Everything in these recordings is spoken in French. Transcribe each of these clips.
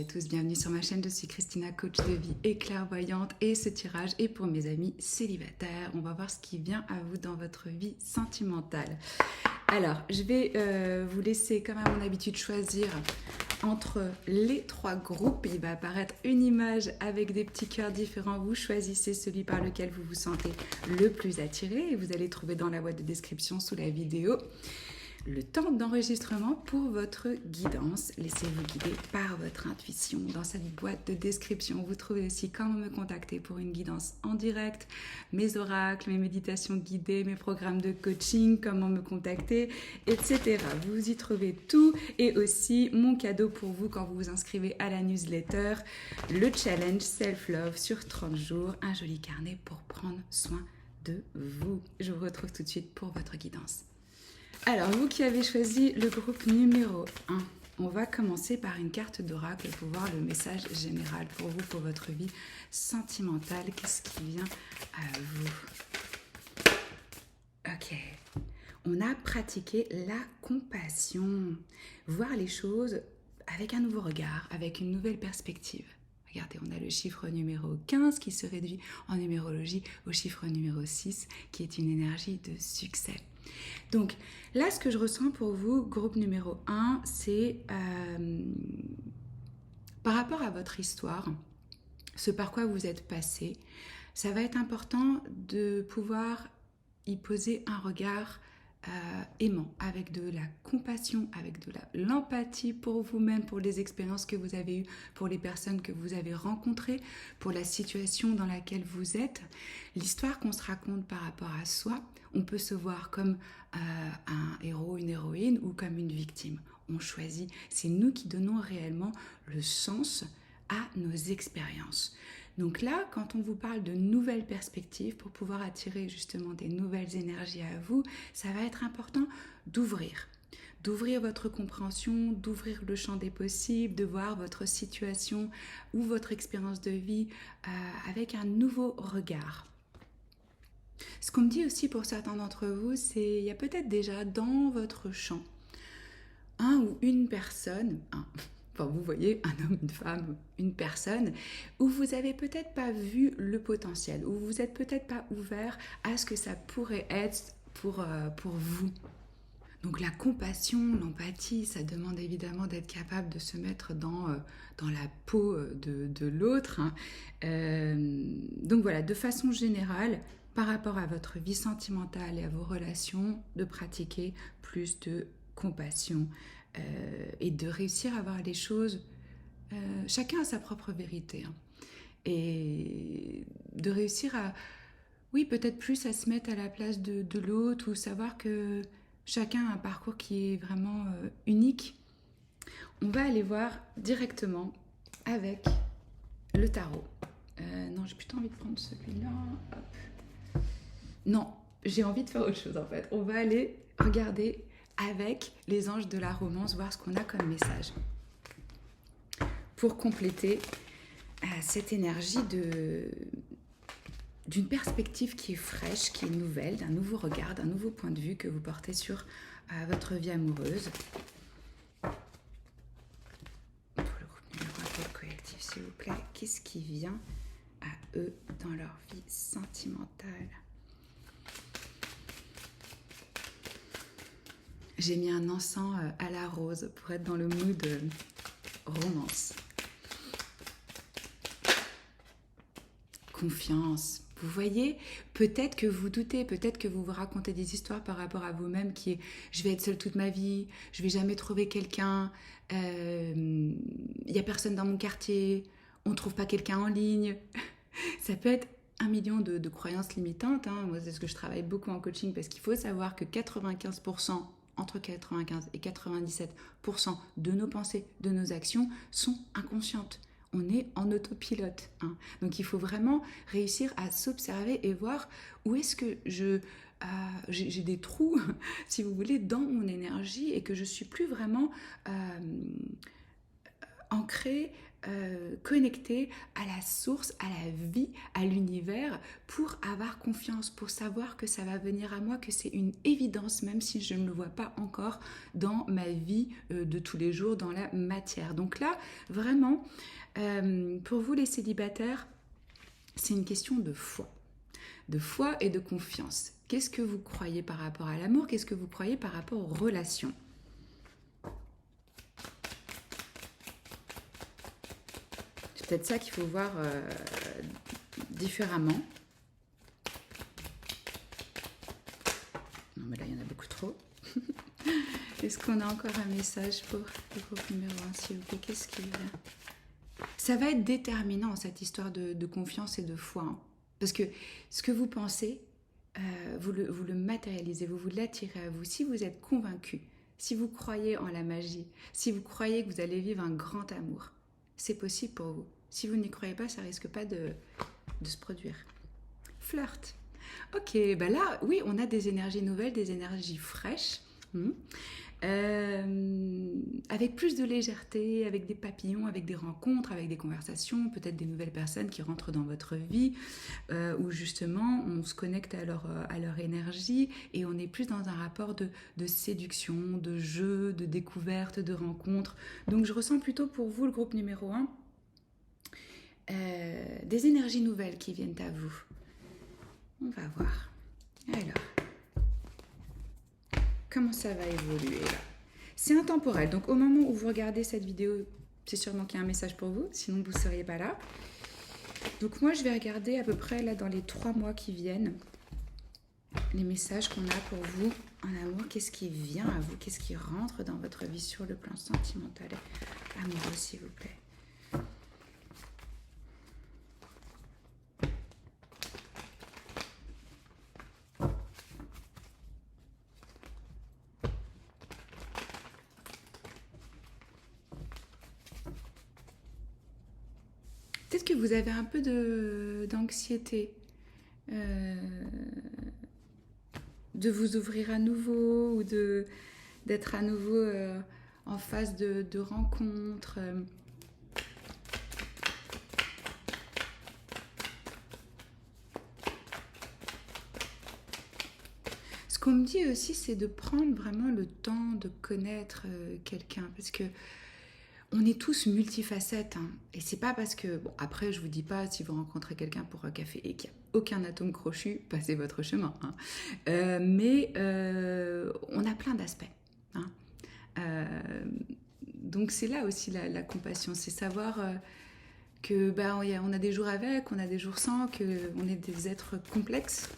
et tous, bienvenue sur ma chaîne, je suis Christina, coach de vie et clairvoyante et ce tirage est pour mes amis célibataires. On va voir ce qui vient à vous dans votre vie sentimentale. Alors, je vais vous laisser comme à mon habitude choisir entre les trois groupes. Il va apparaître une image avec des petits cœurs différents. Vous choisissez celui par lequel vous vous sentez le plus attiré et vous allez trouver dans la boîte de description sous la vidéo le temps d'enregistrement pour votre guidance. Laissez-vous guider par votre intuition. Dans cette boîte de description, vous trouvez aussi comment me contacter pour une guidance en direct, mes oracles, mes méditations guidées, mes programmes de coaching, comment me contacter, etc. Vous y trouvez tout et aussi mon cadeau pour vous quand vous vous inscrivez à la newsletter, le challenge Self-Love sur 30 jours, un joli carnet pour prendre soin de vous. Je vous retrouve tout de suite pour votre guidance. Alors, vous qui avez choisi le groupe numéro 1, on va commencer par une carte d'oracle pour voir le message général pour vous, pour votre vie sentimentale. Qu'est-ce qui vient à vous? Ok. On a pratiqué la compassion. Voir les choses avec un nouveau regard, avec une nouvelle perspective. Regardez, on a le chiffre numéro 15 qui se réduit en numérologie au chiffre numéro 6 qui est une énergie de succès. Donc là, ce que je ressens pour vous, groupe numéro 1, c'est par rapport à votre histoire, ce par quoi vous êtes passé, ça va être important de pouvoir y poser un regard aimant, avec de la compassion, avec de l'empathie pour vous-même, pour les expériences que vous avez eues, pour les personnes que vous avez rencontrées, pour la situation dans laquelle vous êtes. L'histoire qu'on se raconte par rapport à soi, on peut se voir comme un héros, une héroïne ou comme une victime. On choisit, c'est nous qui donnons réellement le sens à nos expériences. Donc là, quand on vous parle de nouvelles perspectives pour pouvoir attirer justement des nouvelles énergies à vous, ça va être important d'ouvrir votre compréhension, d'ouvrir le champ des possibles, de voir votre situation ou votre expérience de vie avec un nouveau regard. Ce qu'on me dit aussi pour certains d'entre vous, c'est il y a peut-être déjà dans votre champ un ou une personne, enfin vous voyez un homme, une femme, une personne, où vous n'avez peut-être pas vu le potentiel, où vous n'êtes peut-être pas ouvert à ce que ça pourrait être pour vous. Donc la compassion, l'empathie, ça demande évidemment d'être capable de se mettre dans la peau de l'autre. Donc voilà, de façon générale, par rapport à votre vie sentimentale et à vos relations, de pratiquer plus de compassion et de réussir à voir les choses. Chacun a sa propre vérité. Et de réussir à, oui, peut-être plus à se mettre à la place de l'autre ou savoir que chacun a un parcours qui est vraiment unique. On va aller voir directement avec le tarot. Non, j'ai plutôt envie de prendre celui-là. Hop. Non, j'ai envie de faire autre chose en fait. On va aller regarder avec les anges de la romance, voir ce qu'on a comme message. Pour compléter cette énergie d'une perspective qui est fraîche, qui est nouvelle, d'un nouveau regard, d'un nouveau point de vue que vous portez sur votre vie amoureuse. Pour le groupe numéro 1 le collectif, s'il vous plaît, qu'est-ce qui vient à eux dans leur vie sentimentale? J'ai mis un encens à la rose pour être dans le mood romance. Confiance. Vous voyez, peut-être que vous doutez, peut-être que vous vous racontez des histoires par rapport à vous-même qui est « je vais être seule toute ma vie, je vais jamais trouver quelqu'un, il n'y a personne dans mon quartier, on ne trouve pas quelqu'un en ligne ». Ça peut être un million de croyances limitantes. Moi, c'est ce que je travaille beaucoup en coaching parce qu'il faut savoir que 95%, entre 95 et 97% de nos pensées, de nos actions sont inconscientes. On est en autopilote. Donc il faut vraiment réussir à s'observer et voir où est-ce que j'ai des trous, si vous voulez, dans mon énergie et que je suis plus vraiment ancrée connecté à la source, à la vie, à l'univers, pour avoir confiance, pour savoir que ça va venir à moi, que c'est une évidence, même si je ne le vois pas encore dans ma vie de tous les jours, dans la matière. Donc là, vraiment, pour vous les célibataires, c'est une question de foi et de confiance. Qu'est-ce que vous croyez par rapport à l'amour? Qu'est-ce que vous croyez par rapport aux relations? C'est peut-être ça qu'il faut voir différemment. Non, mais là, il y en a beaucoup trop. Est-ce qu'on a encore un message pour le groupe numéro 1, s'il vous plaît? Qu'est-ce qu'il y a? Ça va être déterminant, cette histoire de confiance et de foi. Hein. Parce que ce que vous pensez, vous le matérialisez, vous l'attirez à vous. Si vous êtes convaincu, si vous croyez en la magie, si vous croyez que vous allez vivre un grand amour, c'est possible pour vous. Si vous n'y croyez pas, ça risque pas de se produire. Flirt. Ok, bah là, oui, on a des énergies nouvelles, des énergies fraîches. Avec plus de légèreté, avec des papillons, avec des rencontres, avec des conversations, peut-être des nouvelles personnes qui rentrent dans votre vie, où justement on se connecte à leur énergie et on est plus dans un rapport de séduction, de jeu, de découverte, de rencontre. Donc je ressens plutôt pour vous, le groupe numéro 1, des énergies nouvelles qui viennent à vous. On va voir. Alors, comment ça va évoluer là? C'est intemporel, donc au moment où vous regardez cette vidéo, c'est sûrement qu'il y a un message pour vous, sinon vous ne seriez pas là. Donc moi je vais regarder à peu près là dans les 3 mois qui viennent, les messages qu'on a pour vous en amour, qu'est-ce qui vient à vous, qu'est-ce qui rentre dans votre vie sur le plan sentimental, amoureux s'il vous plaît. Peut-être que vous avez un peu d'anxiété, de vous ouvrir à nouveau ou d'être à nouveau en phase de rencontre. Ce qu'on me dit aussi, c'est de prendre vraiment le temps de connaître quelqu'un, parce que on est tous multifacettes, hein. Et c'est pas parce que, bon, après je vous dis pas, si vous rencontrez quelqu'un pour un café et qu'il n'y a aucun atome crochu, passez votre chemin, hein. Mais on a plein d'aspects, hein. Donc c'est là aussi la compassion, c'est savoir que on a des jours avec, on a des jours sans, qu'on est des êtres complexes.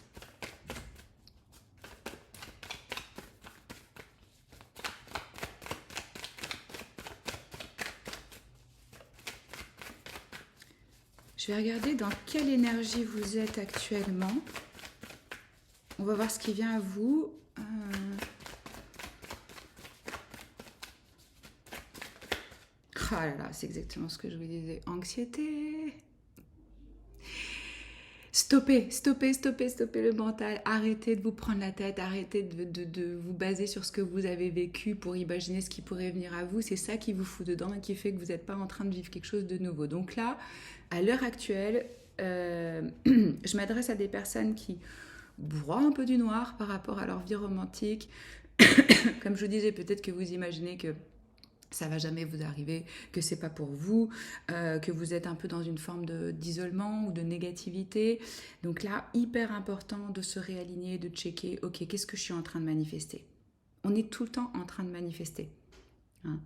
Je vais regarder dans quelle énergie vous êtes actuellement. On va voir ce qui vient à vous. Ah là là, c'est exactement ce que je vous disais. Anxiété. Stoppez le mental. Arrêtez de vous prendre la tête. Arrêtez de vous baser sur ce que vous avez vécu pour imaginer ce qui pourrait venir à vous. C'est ça qui vous fout dedans et qui fait que vous n'êtes pas en train de vivre quelque chose de nouveau. Donc là, à l'heure actuelle, je m'adresse à des personnes qui broient un peu du noir par rapport à leur vie romantique. Comme je vous disais, peut-être que vous imaginez que ça va jamais vous arriver, que c'est pas pour vous, que vous êtes un peu dans une forme d'isolement ou de négativité. Donc là, hyper important de se réaligner, de checker, ok, qu'est-ce que je suis en train de manifester? On est tout le temps en train de manifester, hein.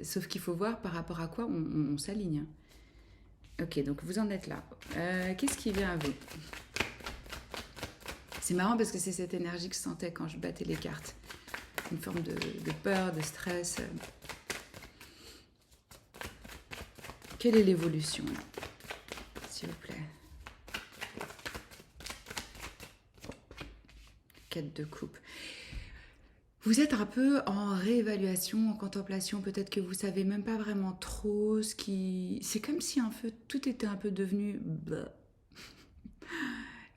Sauf qu'il faut voir par rapport à quoi on s'aligne. Ok, donc vous en êtes là. Qu'est-ce qui vient à vous? C'est marrant parce que c'est cette énergie que je sentais quand je battais les cartes. Une forme de peur, de stress. Quelle est l'évolution, là, s'il vous plaît? Quête de coupe. Vous êtes un peu en réévaluation, en contemplation. Peut-être que vous savez même pas vraiment trop ce qui... C'est comme si un peu, tout était un peu devenu...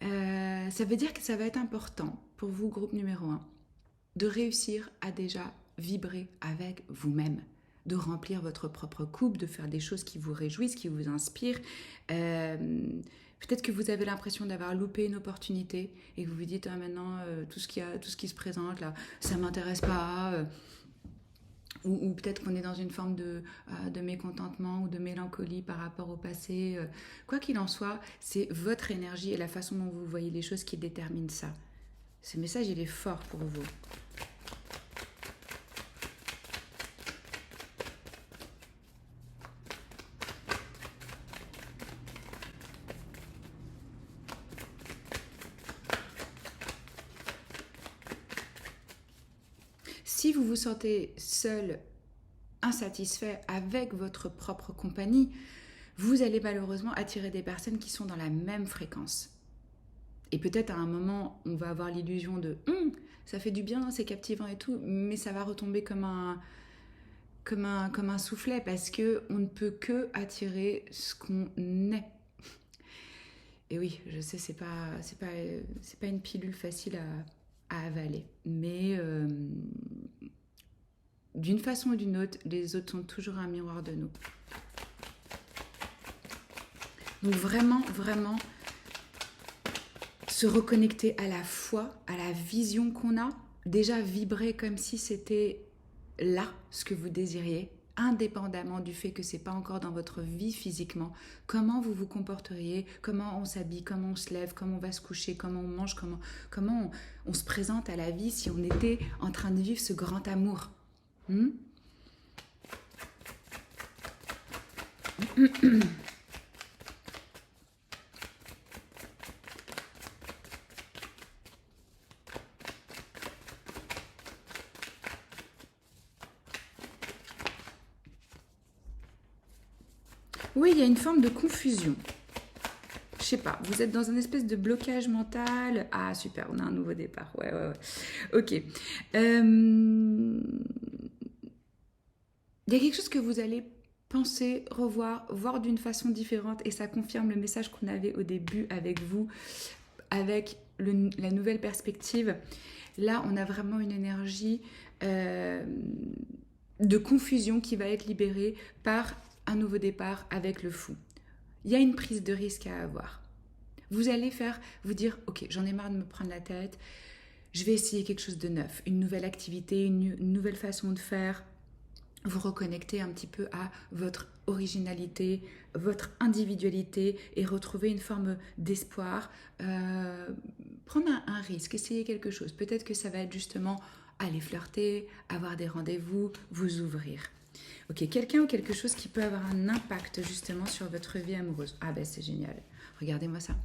ça veut dire que ça va être important pour vous, groupe numéro 1, de réussir à déjà vibrer avec vous-même, de remplir votre propre coupe, de faire des choses qui vous réjouissent, qui vous inspirent. Peut-être que vous avez l'impression d'avoir loupé une opportunité et que vous vous dites ah, maintenant tout ce qui se présente là, ça m'intéresse pas. Ou peut-être qu'on est dans une forme de mécontentement ou de mélancolie par rapport au passé. Quoi qu'il en soit, c'est votre énergie et la façon dont vous voyez les choses qui déterminent ça. Ce message, il est fort pour vous. Si vous vous sentez seul, insatisfait avec votre propre compagnie, vous allez malheureusement attirer des personnes qui sont dans la même fréquence. Et peut-être à un moment, on va avoir l'illusion de ça fait du bien, c'est captivant et tout, mais ça va retomber comme un soufflet parce que on ne peut que attirer ce qu'on est. Et oui, je sais, c'est pas une pilule facile à avaler, mais d'une façon ou d'une autre, les autres sont toujours un miroir de nous. Donc vraiment, vraiment, se reconnecter à la foi, à la vision qu'on a, déjà vibrer comme si c'était là ce que vous désiriez, indépendamment du fait que c'est pas encore dans votre vie physiquement, comment vous vous comporteriez, comment on s'habille, comment on se lève, comment on va se coucher, comment on mange, comment on se présente à la vie si on était en train de vivre ce grand amour. Oui, il y a une forme de confusion. Je sais pas, vous êtes dans un espèce de blocage mental. Ah, super, on a un nouveau départ. Ouais. Ok. Il y a quelque chose que vous allez penser, revoir, voir d'une façon différente et ça confirme le message qu'on avait au début avec vous, avec la nouvelle perspective. Là, on a vraiment une énergie de confusion qui va être libérée par un nouveau départ avec le fou. Il y a une prise de risque à avoir. Vous allez vous dire, ok, j'en ai marre de me prendre la tête, je vais essayer quelque chose de neuf, une nouvelle activité, une nouvelle façon de faire. Vous reconnecter un petit peu à votre originalité, votre individualité et retrouver une forme d'espoir. Prendre un risque, essayer quelque chose. Peut-être que ça va être justement aller flirter, avoir des rendez-vous, vous ouvrir. Ok, quelqu'un ou quelque chose qui peut avoir un impact justement sur votre vie amoureuse. Ah ben c'est génial, regardez-moi ça.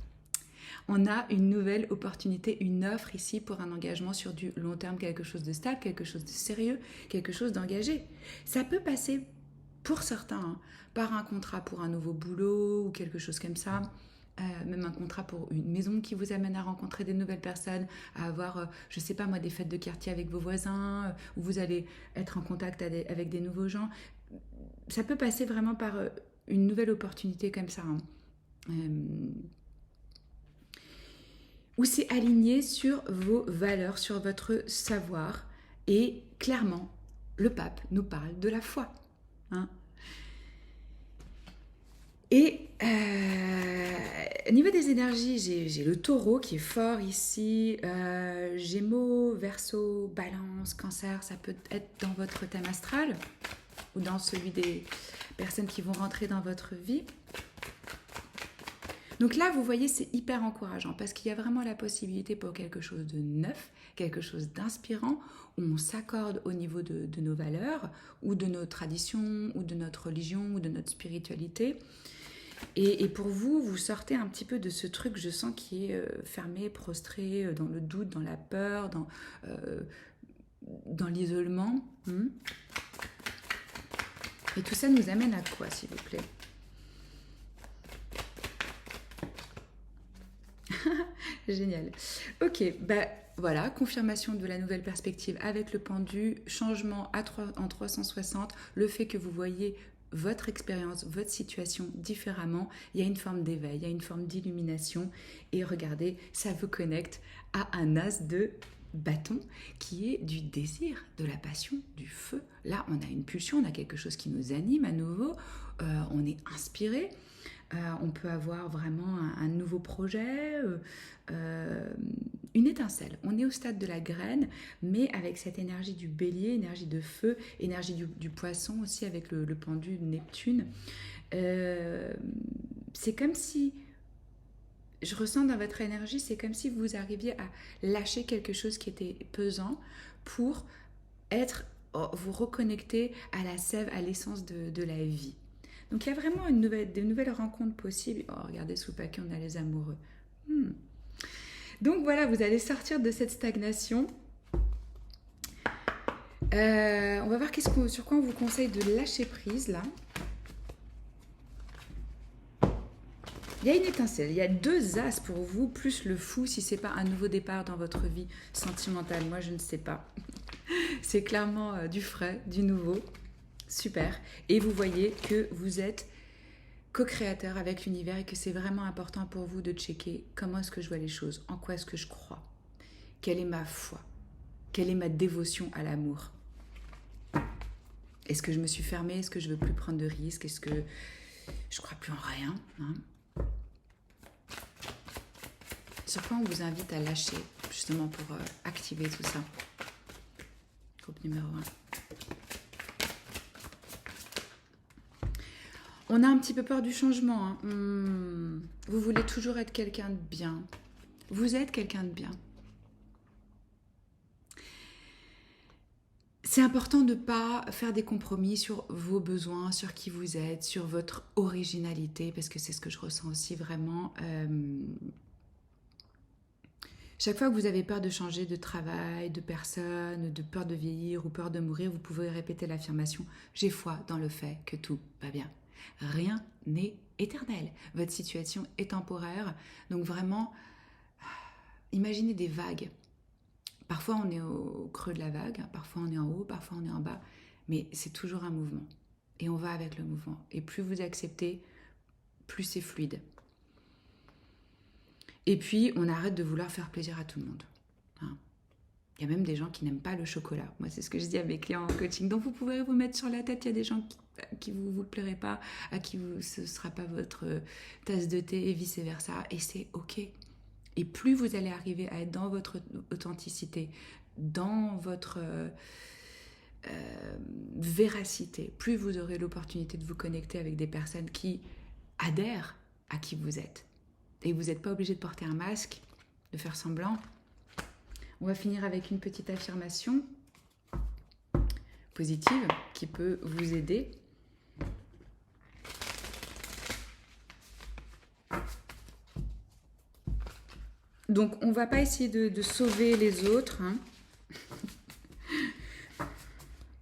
On a une nouvelle opportunité, une offre ici pour un engagement sur du long terme, quelque chose de stable, quelque chose de sérieux, quelque chose d'engagé. Ça peut passer pour certains par un contrat pour un nouveau boulot ou quelque chose comme ça. Même un contrat pour une maison qui vous amène à rencontrer des nouvelles personnes, à avoir, je sais pas moi, des fêtes de quartier avec vos voisins, où vous allez être en contact avec des nouveaux gens. Ça peut passer vraiment par une nouvelle opportunité comme ça. Où c'est aligné sur vos valeurs, sur votre savoir. Et clairement, le pape nous parle de la foi. Et au niveau des énergies, j'ai le taureau qui est fort ici, Gémeaux, Verseau, Balance, Cancer, ça peut être dans votre thème astral ou dans celui des personnes qui vont rentrer dans votre vie. Donc là, vous voyez, c'est hyper encourageant parce qu'il y a vraiment la possibilité pour quelque chose de neuf, quelque chose d'inspirant, où on s'accorde au niveau de nos valeurs ou de nos traditions ou de notre religion ou de notre spiritualité. Et pour vous, vous sortez un petit peu de ce truc, je sens, qui est fermé, prostré, dans le doute, dans la peur, dans l'isolement. Et tout ça nous amène à quoi, s'il vous plaît? Génial. Ok, bah voilà, confirmation de la nouvelle perspective avec le pendu, changement en 360, le fait que vous voyez votre expérience, votre situation différemment, il y a une forme d'éveil, il y a une forme d'illumination et regardez, ça vous connecte à un as de bâton qui est du désir, de la passion, du feu. Là, on a une pulsion, on a quelque chose qui nous anime à nouveau, on est inspiré, on peut avoir vraiment un nouveau projet, une étincelle. On est au stade de la graine, mais avec cette énergie du bélier, énergie de feu, énergie du poisson aussi avec le pendu de Neptune. C'est comme si, je ressens dans votre énergie, c'est comme si vous arriviez à lâcher quelque chose qui était pesant pour vous reconnecter à la sève, à l'essence de la vie. Donc il y a vraiment de nouvelles rencontres possibles. Oh, regardez, sous le paquet, on a les amoureux. Donc voilà, vous allez sortir de cette stagnation. On va voir sur quoi on vous conseille de lâcher prise là. Il y a une étincelle, il y a 2 as pour vous, plus le fou, si ce n'est pas un nouveau départ dans votre vie sentimentale. Moi, je ne sais pas. C'est clairement du frais, du nouveau. Super. Et vous voyez que vous êtes co-créateur avec l'univers et que c'est vraiment important pour vous de checker comment est-ce que je vois les choses, en quoi est-ce que je crois, quelle est ma foi, quelle est ma dévotion à l'amour. Est-ce que je me suis fermée? Est-ce que je ne veux plus prendre de risques? Est-ce que je ne crois plus en rien, hein? Sur quoi on vous invite à lâcher, justement pour activer tout ça. Groupe numéro 1. On a un petit peu peur du changement. Hein. Vous voulez toujours être quelqu'un de bien. Vous êtes quelqu'un de bien. C'est important de ne pas faire des compromis sur vos besoins, sur qui vous êtes, sur votre originalité, parce que c'est ce que je ressens aussi vraiment. Chaque fois que vous avez peur de changer de travail, de personne, de peur de vieillir ou peur de mourir, vous pouvez répéter l'affirmation « J'ai foi dans le fait que tout va bien ». Rien n'est éternel. Votre situation est temporaire. Donc vraiment, imaginez des vagues. Parfois, on est au creux de la vague, parfois on est en haut, parfois on est en bas, mais c'est toujours un mouvement. Et on va avec le mouvement. Et plus vous acceptez, plus c'est fluide. Et puis, on arrête de vouloir faire plaisir à tout le monde. Hein. Il y a même des gens qui n'aiment pas le chocolat. Moi, c'est ce que je dis à mes clients en coaching. Donc, vous pouvez vous mettre sur la tête. Il y a des gens qui vous ne plairez pas, à qui ce ne sera pas votre tasse de thé et vice-versa. Et c'est OK. Et plus vous allez arriver à être dans votre authenticité, dans votre véracité, plus vous aurez l'opportunité de vous connecter avec des personnes qui adhèrent à qui vous êtes. Et vous n'êtes pas obligé de porter un masque, de faire semblant. On va finir avec une petite affirmation positive qui peut vous aider. Donc, on ne va pas essayer de sauver les autres. Hein.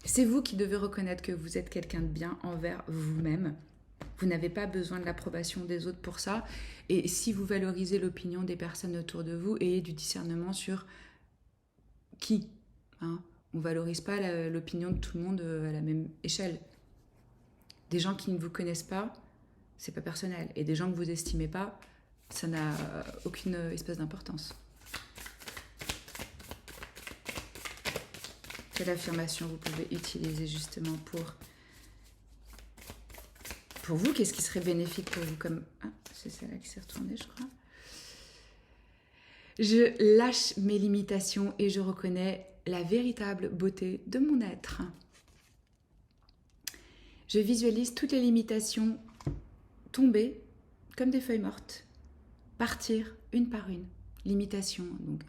C'est vous qui devez reconnaître que vous êtes quelqu'un de bien envers vous-même. Vous n'avez pas besoin de l'approbation des autres pour ça. Et si vous valorisez l'opinion des personnes autour de vous, ayez du discernement sur qui. Hein. On ne valorise pas l'opinion de tout le monde à la même échelle. Des gens qui ne vous connaissent pas, c'est pas personnel. Et des gens que vous estimez pas, ça n'a aucune espèce d'importance. Quelle affirmation vous pouvez utiliser justement pour vous? Qu'est-ce qui serait bénéfique pour vous comme... Ah, c'est celle-là qui s'est retournée, je crois. Je lâche mes limitations et je reconnais la véritable beauté de mon être. Je visualise toutes les limitations tomber comme des feuilles mortes, partir une par une. Limitations, donc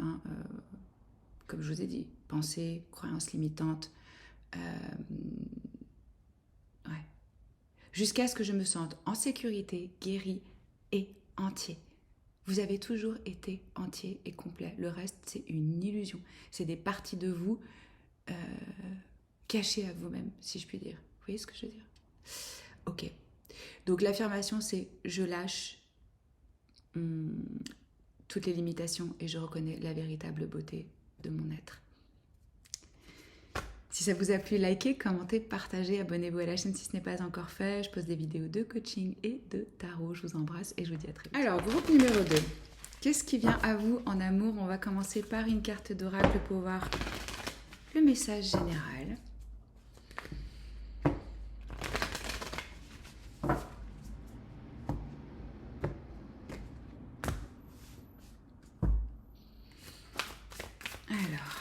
comme je vous ai dit, pensées, croyances limitantes, jusqu'à ce que je me sente en sécurité, guérie et entier. Vous avez toujours été entier et complet. Le reste, c'est une illusion. C'est des parties de vous cachées à vous-même, si je puis dire. Vous voyez ce que je veux dire? Ok. Donc l'affirmation, c'est « Je lâche toutes les limitations et je reconnais la véritable beauté de mon être ». Si ça vous a plu, likez, commentez, partagez, abonnez-vous à la chaîne si ce n'est pas encore fait. Je pose des vidéos de coaching et de tarot. Je vous embrasse et je vous dis à très vite. Alors, groupe numéro 2. Qu'est-ce qui vient à vous en amour? On va commencer par une carte d'oracle pour voir le message général. Alors,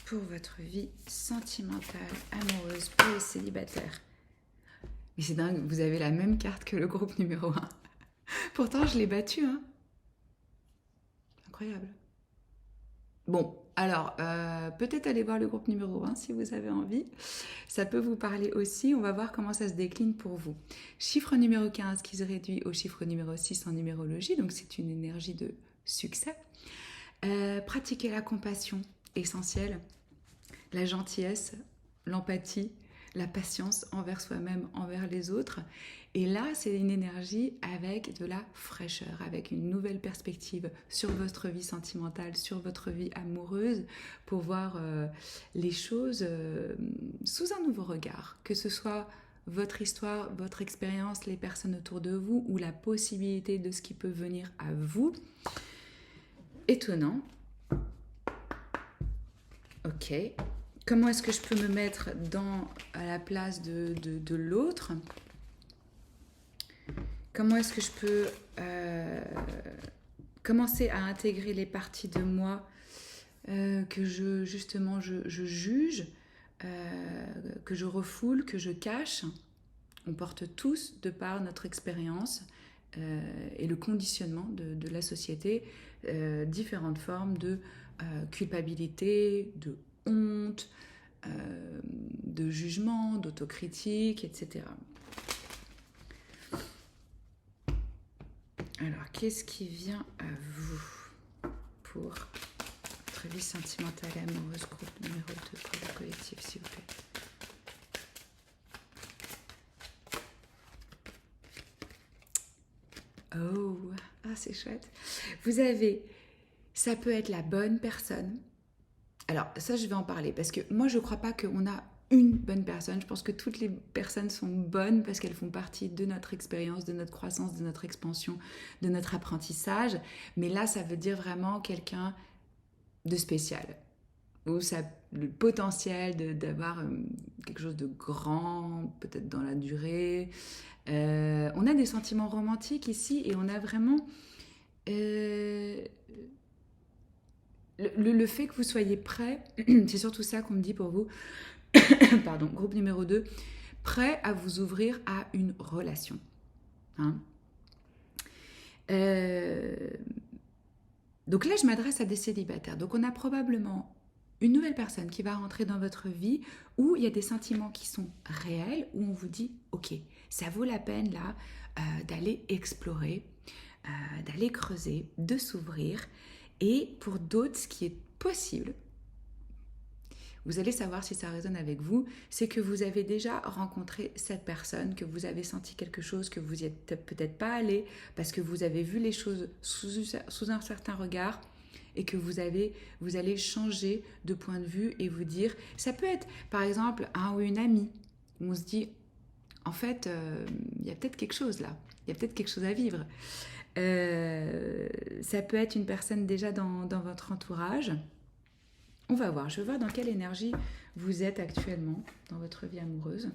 pour votre vie sentimentale, amoureuse, pour les célibataires. Mais c'est dingue, vous avez la même carte que le groupe numéro 1. Pourtant, je l'ai battu, hein. Incroyable. Bon, alors, peut-être aller voir le groupe numéro 1 si vous avez envie. Ça peut vous parler aussi. On va voir comment ça se décline pour vous. Chiffre numéro 15 qui se réduit au chiffre numéro 6 en numérologie. Donc, c'est une énergie de succès. Pratiquer la compassion, essentielle. La gentillesse, l'empathie, la patience envers soi-même, envers les autres. Et là, c'est une énergie avec de la fraîcheur, avec une nouvelle perspective sur votre vie sentimentale, sur votre vie amoureuse, pour voir les choses sous un nouveau regard. Que ce soit votre histoire, votre expérience, les personnes autour de vous, ou la possibilité de ce qui peut venir à vous. Étonnant. Ok. Comment est-ce que je peux me mettre à la place de l'autre? Comment est-ce que je peux commencer à intégrer les parties de moi que je juge, que je refoule, que je cache? On porte tous, de par notre expérience et le conditionnement de la société, différentes formes de culpabilité, de honte, de jugement, d'autocritique, etc. Alors, qu'est-ce qui vient à vous pour votre vie sentimentale et amoureuse, groupe numéro 2 pour le collectif, s'il vous plaît? Oh, c'est chouette. Vous avez, ça peut être la bonne personne. Alors, ça, je vais en parler parce que moi, je ne crois pas qu'on a une bonne personne. Je pense que toutes les personnes sont bonnes parce qu'elles font partie de notre expérience, de notre croissance, de notre expansion, de notre apprentissage. Mais là, ça veut dire vraiment quelqu'un de spécial. Ou ça, le potentiel d'avoir quelque chose de grand, peut-être dans la durée. On a des sentiments romantiques ici et on a vraiment... Le fait que vous soyez prêt, c'est surtout ça qu'on me dit pour vous, pardon, groupe numéro 2, prêt à vous ouvrir à une relation. Hein? Donc là, je m'adresse à des célibataires. Donc on a probablement une nouvelle personne qui va rentrer dans votre vie où il y a des sentiments qui sont réels, où on vous dit, ok, ça vaut la peine là d'aller explorer, d'aller creuser, de s'ouvrir. Et pour d'autres, ce qui est possible, vous allez savoir si ça résonne avec vous, c'est que vous avez déjà rencontré cette personne, que vous avez senti quelque chose, que vous n'y êtes peut-être pas allé, parce que vous avez vu les choses sous un certain regard, et que vous allez changer de point de vue et vous dire, ça peut être par exemple un ou une amie, où on se dit, en fait, il y a peut-être quelque chose là, il y a peut-être quelque chose à vivre. Ça peut être une personne déjà dans votre entourage. On va voir, je vais voir dans quelle énergie vous êtes actuellement dans votre vie amoureuse.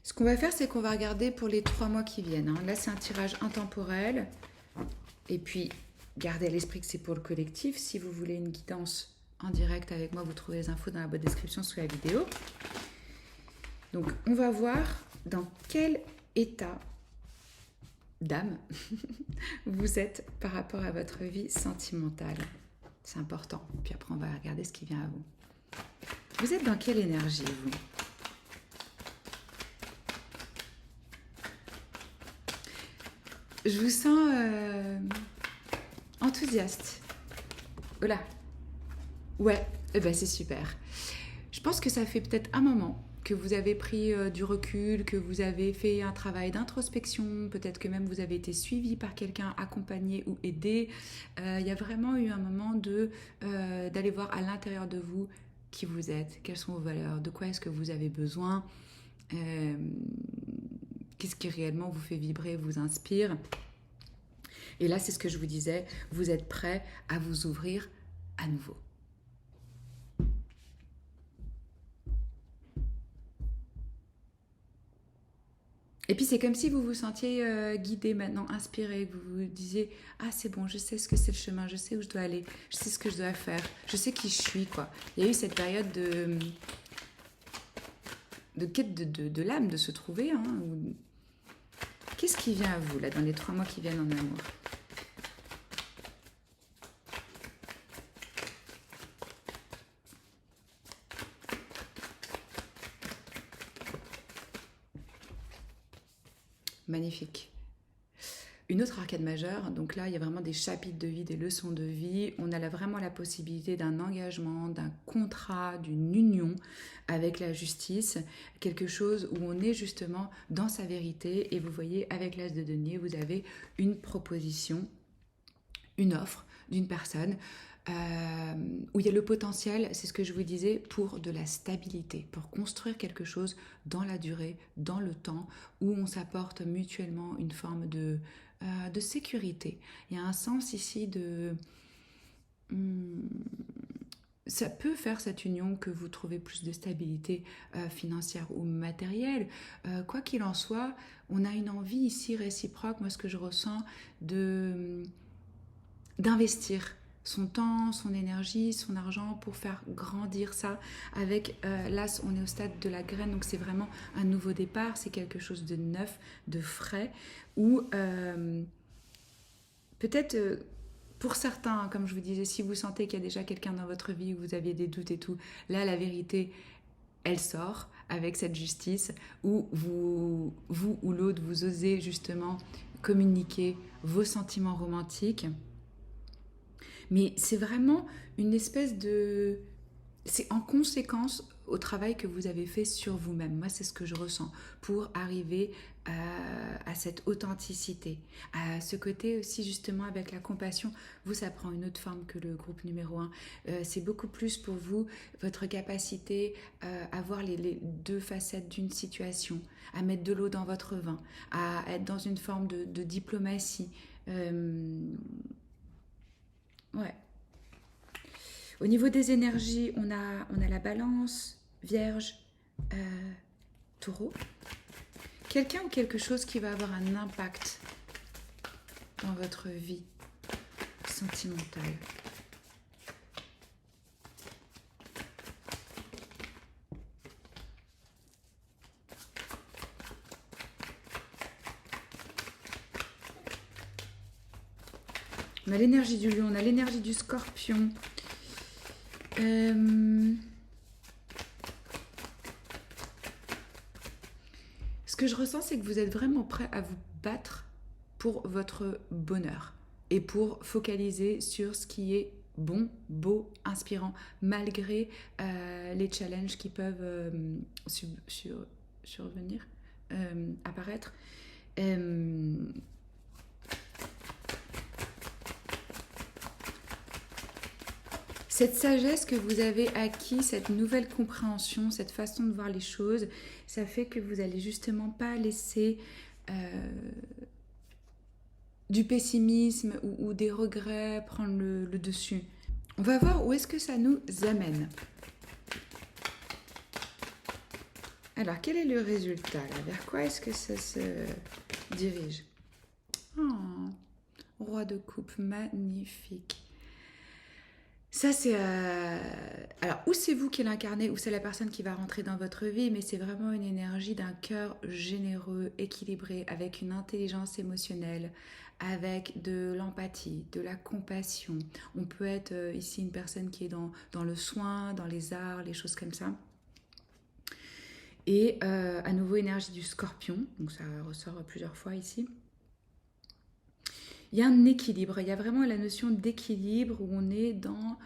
Ce qu'on va faire, c'est qu'on va regarder pour les 3 mois qui viennent. Là, c'est un tirage intemporel. Et puis, gardez à l'esprit que c'est pour le collectif. Si vous voulez une guidance en direct avec moi, vous trouvez les infos dans la boîte de description sous la vidéo. Donc, on va voir dans quel état d'âme vous êtes par rapport à votre vie sentimentale. C'est important. Puis après, on va regarder ce qui vient à vous. Vous êtes dans quelle énergie, vous ? Je vous sens enthousiaste. Voilà. Ouais, eh ben c'est super. Je pense que ça fait peut-être un moment que vous avez pris du recul, que vous avez fait un travail d'introspection, peut-être que même vous avez été suivi par quelqu'un, accompagné ou aidé. Il y a vraiment eu un moment d'aller voir à l'intérieur de vous qui vous êtes, quelles sont vos valeurs, de quoi est-ce que vous avez besoin, euh, qu'est-ce qui réellement vous fait vibrer, vous inspire. Et là, c'est ce que je vous disais, vous êtes prêt à vous ouvrir à nouveau. Et puis c'est comme si vous vous sentiez guidé maintenant, inspiré, que vous vous disiez « Ah c'est bon, je sais ce que c'est le chemin, je sais où je dois aller, je sais ce que je dois faire, je sais qui je suis. » quoi. Il y a eu cette période de quête de l'âme, de se trouver. Hein, où... Qu'est-ce qui vient à vous là dans les 3 mois qui viennent en amour? Magnifique. Une autre arcade majeure, donc là il y a vraiment des chapitres de vie, des leçons de vie. On a là vraiment la possibilité d'un engagement, d'un contrat, d'une union avec la justice, quelque chose où on est justement dans sa vérité. Et vous voyez, avec l'as de denier, vous avez une proposition, une offre d'une personne où il y a le potentiel, c'est ce que je vous disais, pour de la stabilité, pour construire quelque chose dans la durée, dans le temps, où on s'apporte mutuellement une forme de sécurité. Il y a un sens ici de... ça peut faire cette union que vous trouvez plus de stabilité financière ou matérielle. Quoi qu'il en soit, on a une envie ici réciproque, moi ce que je ressens, d'investir son temps, son énergie, son argent pour faire grandir ça. Avec là, on est au stade de la graine, donc c'est vraiment un nouveau départ, c'est quelque chose de neuf, de frais, où peut-être pour certains, comme je vous disais, si vous sentez qu'il y a déjà quelqu'un dans votre vie où vous aviez des doutes et tout, là la vérité, elle sort avec cette justice où vous ou l'autre, vous osez justement communiquer vos sentiments romantiques. Mais c'est vraiment une espèce de... C'est en conséquence au travail que vous avez fait sur vous-même. Moi, c'est ce que je ressens pour arriver à cette authenticité, à ce côté aussi justement avec la compassion. Vous, ça prend une autre forme que le groupe numéro 1. C'est beaucoup plus pour vous, votre capacité à voir les 2 facettes d'une situation, à mettre de l'eau dans votre vin, à être dans une forme de diplomatie. Ouais. Au niveau des énergies, on a la balance, vierge, taureau. Quelqu'un ou quelque chose qui va avoir un impact dans votre vie sentimentale. On a l'énergie du lion, on a l'énergie du scorpion. Ce que je ressens, c'est que vous êtes vraiment prêt à vous battre pour votre bonheur et pour focaliser sur ce qui est bon, beau, inspirant, malgré les challenges qui peuvent survenir, apparaître. Cette sagesse que vous avez acquis, cette nouvelle compréhension, cette façon de voir les choses, ça fait que vous n'allez justement pas laisser du pessimisme ou des regrets prendre le dessus. On va voir où est-ce que ça nous amène. Alors, quel est le résultat là? Vers quoi est-ce que ça se dirige? Roi de coupe, magnifique. Ça, c'est... Alors, ou c'est vous qui l'incarnez, ou c'est la personne qui va rentrer dans votre vie, mais c'est vraiment une énergie d'un cœur généreux, équilibré, avec une intelligence émotionnelle, avec de l'empathie, de la compassion. On peut être ici une personne qui est dans le soin, dans les arts, les choses comme ça. Et à nouveau, énergie du scorpion, donc ça ressort plusieurs fois ici. Il y a un équilibre, il y a vraiment la notion d'équilibre où on est dans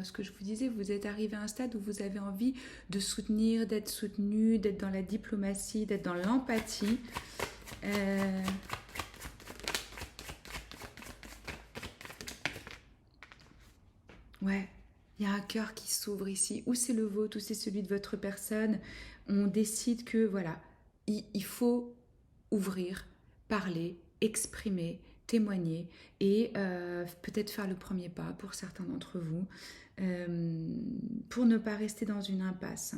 ce que je vous disais, vous êtes arrivé à un stade où vous avez envie de soutenir, d'être soutenu, d'être dans la diplomatie, d'être dans l'empathie. Ouais, il y a un cœur qui s'ouvre ici, ou c'est le vôtre, ou c'est celui de votre personne. On décide que voilà, il faut ouvrir, parler, exprimer, témoigner et peut-être faire le premier pas pour certains d'entre vous pour ne pas rester dans une impasse.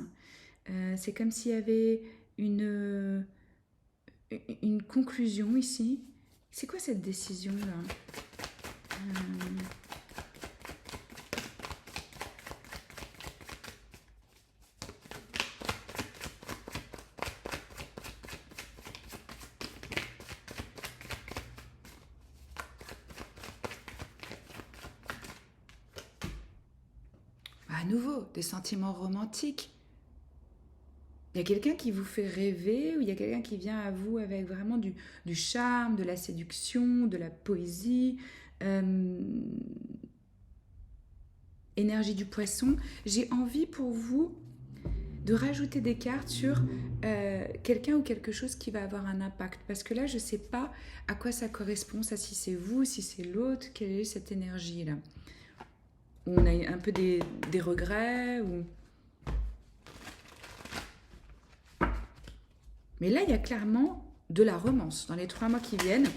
C'est comme s'il y avait une, une conclusion ici. C'est quoi cette décision-là? À nouveau, des sentiments romantiques. Il y a quelqu'un qui vous fait rêver ou il y a quelqu'un qui vient à vous avec vraiment du charme, de la séduction, de la poésie, énergie du poisson. J'ai envie pour vous de rajouter des cartes sur quelqu'un ou quelque chose qui va avoir un impact. Parce que là, je ne sais pas à quoi ça correspond, ça, si c'est vous, si c'est l'autre, quelle est cette énergie-là. On a un peu des regrets ou... Mais là, il y a clairement de la romance dans les 3 mois qui viennent.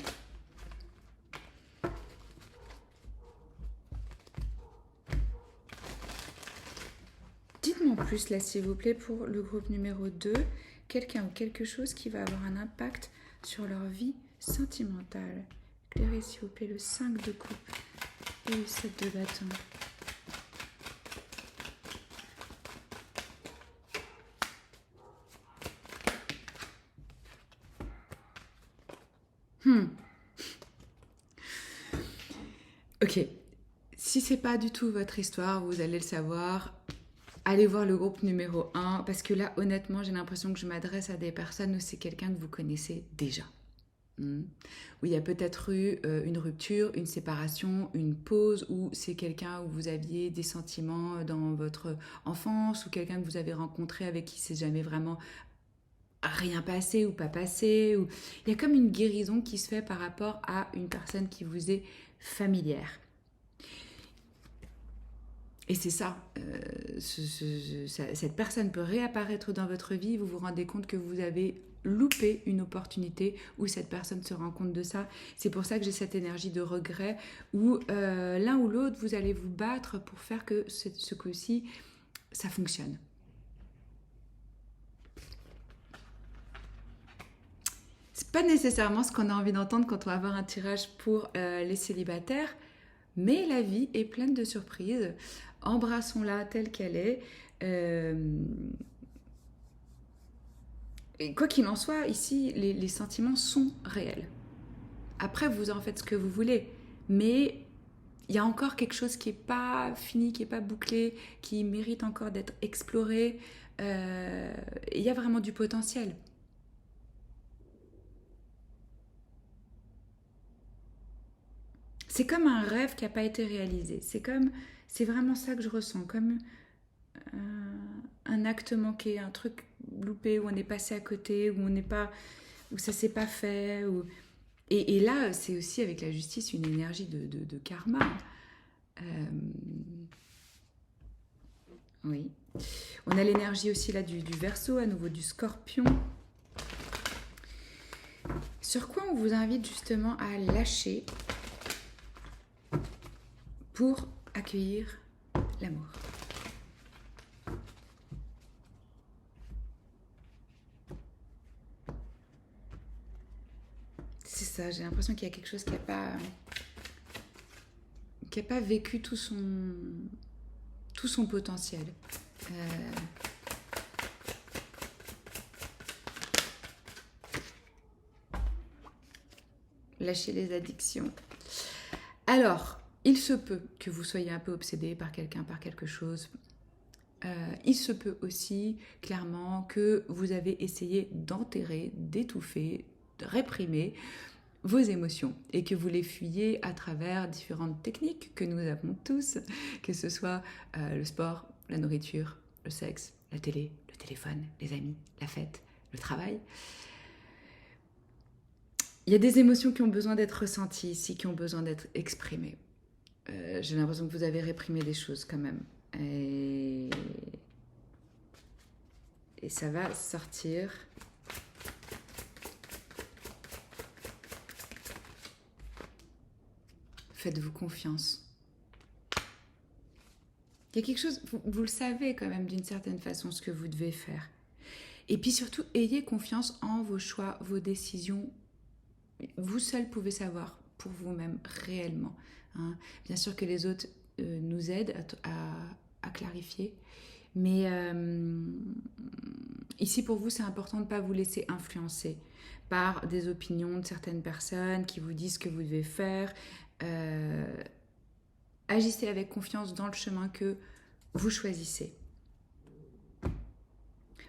Dites-moi en plus, là, s'il vous plaît, pour le groupe numéro 2, quelqu'un ou quelque chose qui va avoir un impact sur leur vie sentimentale. Éclairez, s'il vous plaît, le 5 de coupe et le 7 de bâton. Ok, si c'est pas du tout votre histoire, vous allez le savoir. Allez voir le groupe numéro 1, parce que là, honnêtement, j'ai l'impression que je m'adresse à des personnes où c'est quelqu'un que vous connaissez déjà. Où il y a peut-être eu une rupture, une séparation, une pause, ou c'est quelqu'un où vous aviez des sentiments dans votre enfance, ou quelqu'un que vous avez rencontré avec qui c'est jamais vraiment rien passé ou pas passé. Ou... Il y a comme une guérison qui se fait par rapport à une personne qui vous est familière. Et c'est ça, cette personne peut réapparaître dans votre vie, vous vous rendez compte que vous avez loupé une opportunité où cette personne se rend compte de ça. C'est pour ça que j'ai cette énergie de regret où l'un ou l'autre, vous allez vous battre pour faire que ce coup-ci, ça fonctionne. C'est pas nécessairement ce qu'on a envie d'entendre quand on va avoir un tirage pour les célibataires, mais la vie est pleine de surprises. Embrassons-la telle qu'elle est. Et quoi qu'il en soit, ici, les sentiments sont réels. Après, vous en faites ce que vous voulez. Mais il y a encore quelque chose qui n'est pas fini, qui n'est pas bouclé, qui mérite encore d'être exploré. Il y a vraiment du potentiel. C'est comme un rêve qui n'a pas été réalisé. C'est vraiment ça que je ressens, comme un acte manqué, un truc loupé où on est passé à côté, où on n'est pas, où ça s'est pas fait. Et là, c'est aussi avec la justice une énergie de karma. Oui. On a l'énergie aussi là du Verseau, à nouveau du Scorpion. Sur quoi on vous invite justement à lâcher pour accueillir l'amour. C'est ça, j'ai l'impression qu'il y a quelque chose qui n'a pas vécu tout son potentiel. Lâcher les addictions. Alors, il se peut que vous soyez un peu obsédé par quelqu'un, par quelque chose. Il se peut aussi, clairement, que vous avez essayé d'enterrer, d'étouffer, de réprimer vos émotions et que vous les fuyez à travers différentes techniques que nous avons tous, que ce soit le sport, la nourriture, le sexe, la télé, le téléphone, les amis, la fête, le travail. Il y a des émotions qui ont besoin d'être ressenties ici, qui ont besoin d'être exprimées. J'ai l'impression que vous avez réprimé des choses quand même. Et ça va sortir. Faites-vous confiance. Il y a quelque chose, vous le savez quand même d'une certaine façon ce que vous devez faire. Et puis surtout, ayez confiance en vos choix, vos décisions. Vous seul pouvez savoir pour vous-même réellement. Hein. Bien sûr que les autres nous aident à clarifier. Mais ici pour vous, c'est important de ne pas vous laisser influencer par des opinions de certaines personnes qui vous disent ce que vous devez faire. Agissez avec confiance dans le chemin que vous choisissez.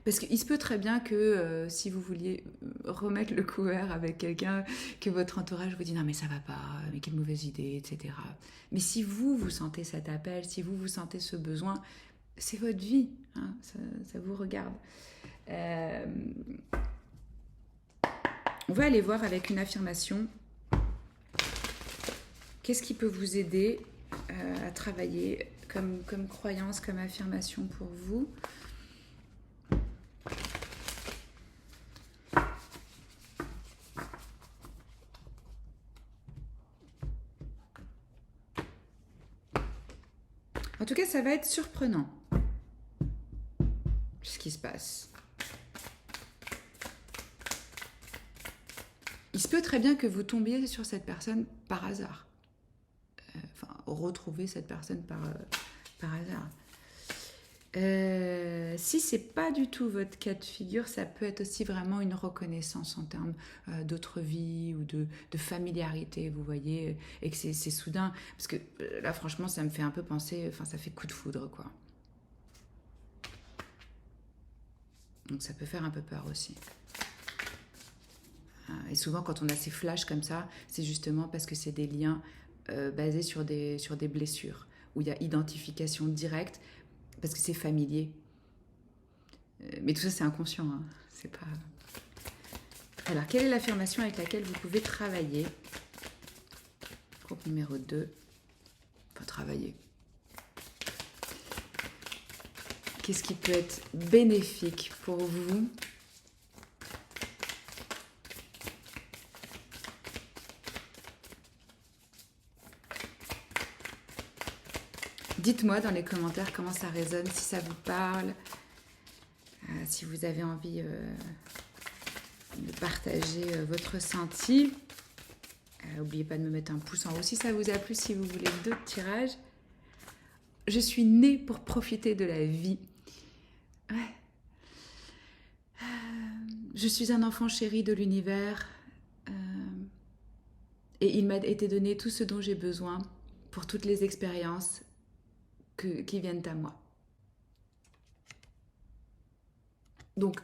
Parce qu'il se peut très bien que si vous vouliez remettre le couvert avec quelqu'un, que votre entourage vous dit non mais ça va pas, mais quelle mauvaise idée, etc. Mais si vous sentez cet appel, si vous sentez ce besoin, c'est votre vie, hein, ça vous regarde. On va aller voir avec une affirmation. Qu'est-ce qui peut vous aider à travailler comme croyance, comme affirmation pour vous ? En tout cas, ça va être surprenant ce qui se passe. Il se peut très bien que vous tombiez sur cette personne par hasard. Enfin, retrouver cette personne par hasard. Si c'est pas du tout votre cas de figure, ça peut être aussi vraiment une reconnaissance en termes d'autre vie ou de familiarité, vous voyez, et que c'est soudain. Parce que là, franchement, ça me fait un peu penser, enfin, ça fait coup de foudre, quoi. Donc ça peut faire un peu peur aussi. Et souvent, quand on a ces flashs comme ça, c'est justement parce que c'est des liens basés sur des blessures, où il y a identification directe, parce que c'est familier. Mais tout ça, c'est inconscient. Hein. C'est pas... Alors, quelle est l'affirmation avec laquelle vous pouvez travailler ? Groupe numéro 2. Enfin, travailler. Qu'est-ce qui peut être bénéfique pour vous ? Dites-moi dans les commentaires comment ça résonne, si ça vous parle, si vous avez envie de partager votre ressenti. N'oubliez pas de me mettre un pouce en haut si ça vous a plu, si vous voulez d'autres tirages. Je suis née pour profiter de la vie. Ouais. Je suis un enfant chéri de l'univers et il m'a été donné tout ce dont j'ai besoin pour toutes les expériences qui viennent à moi. Donc,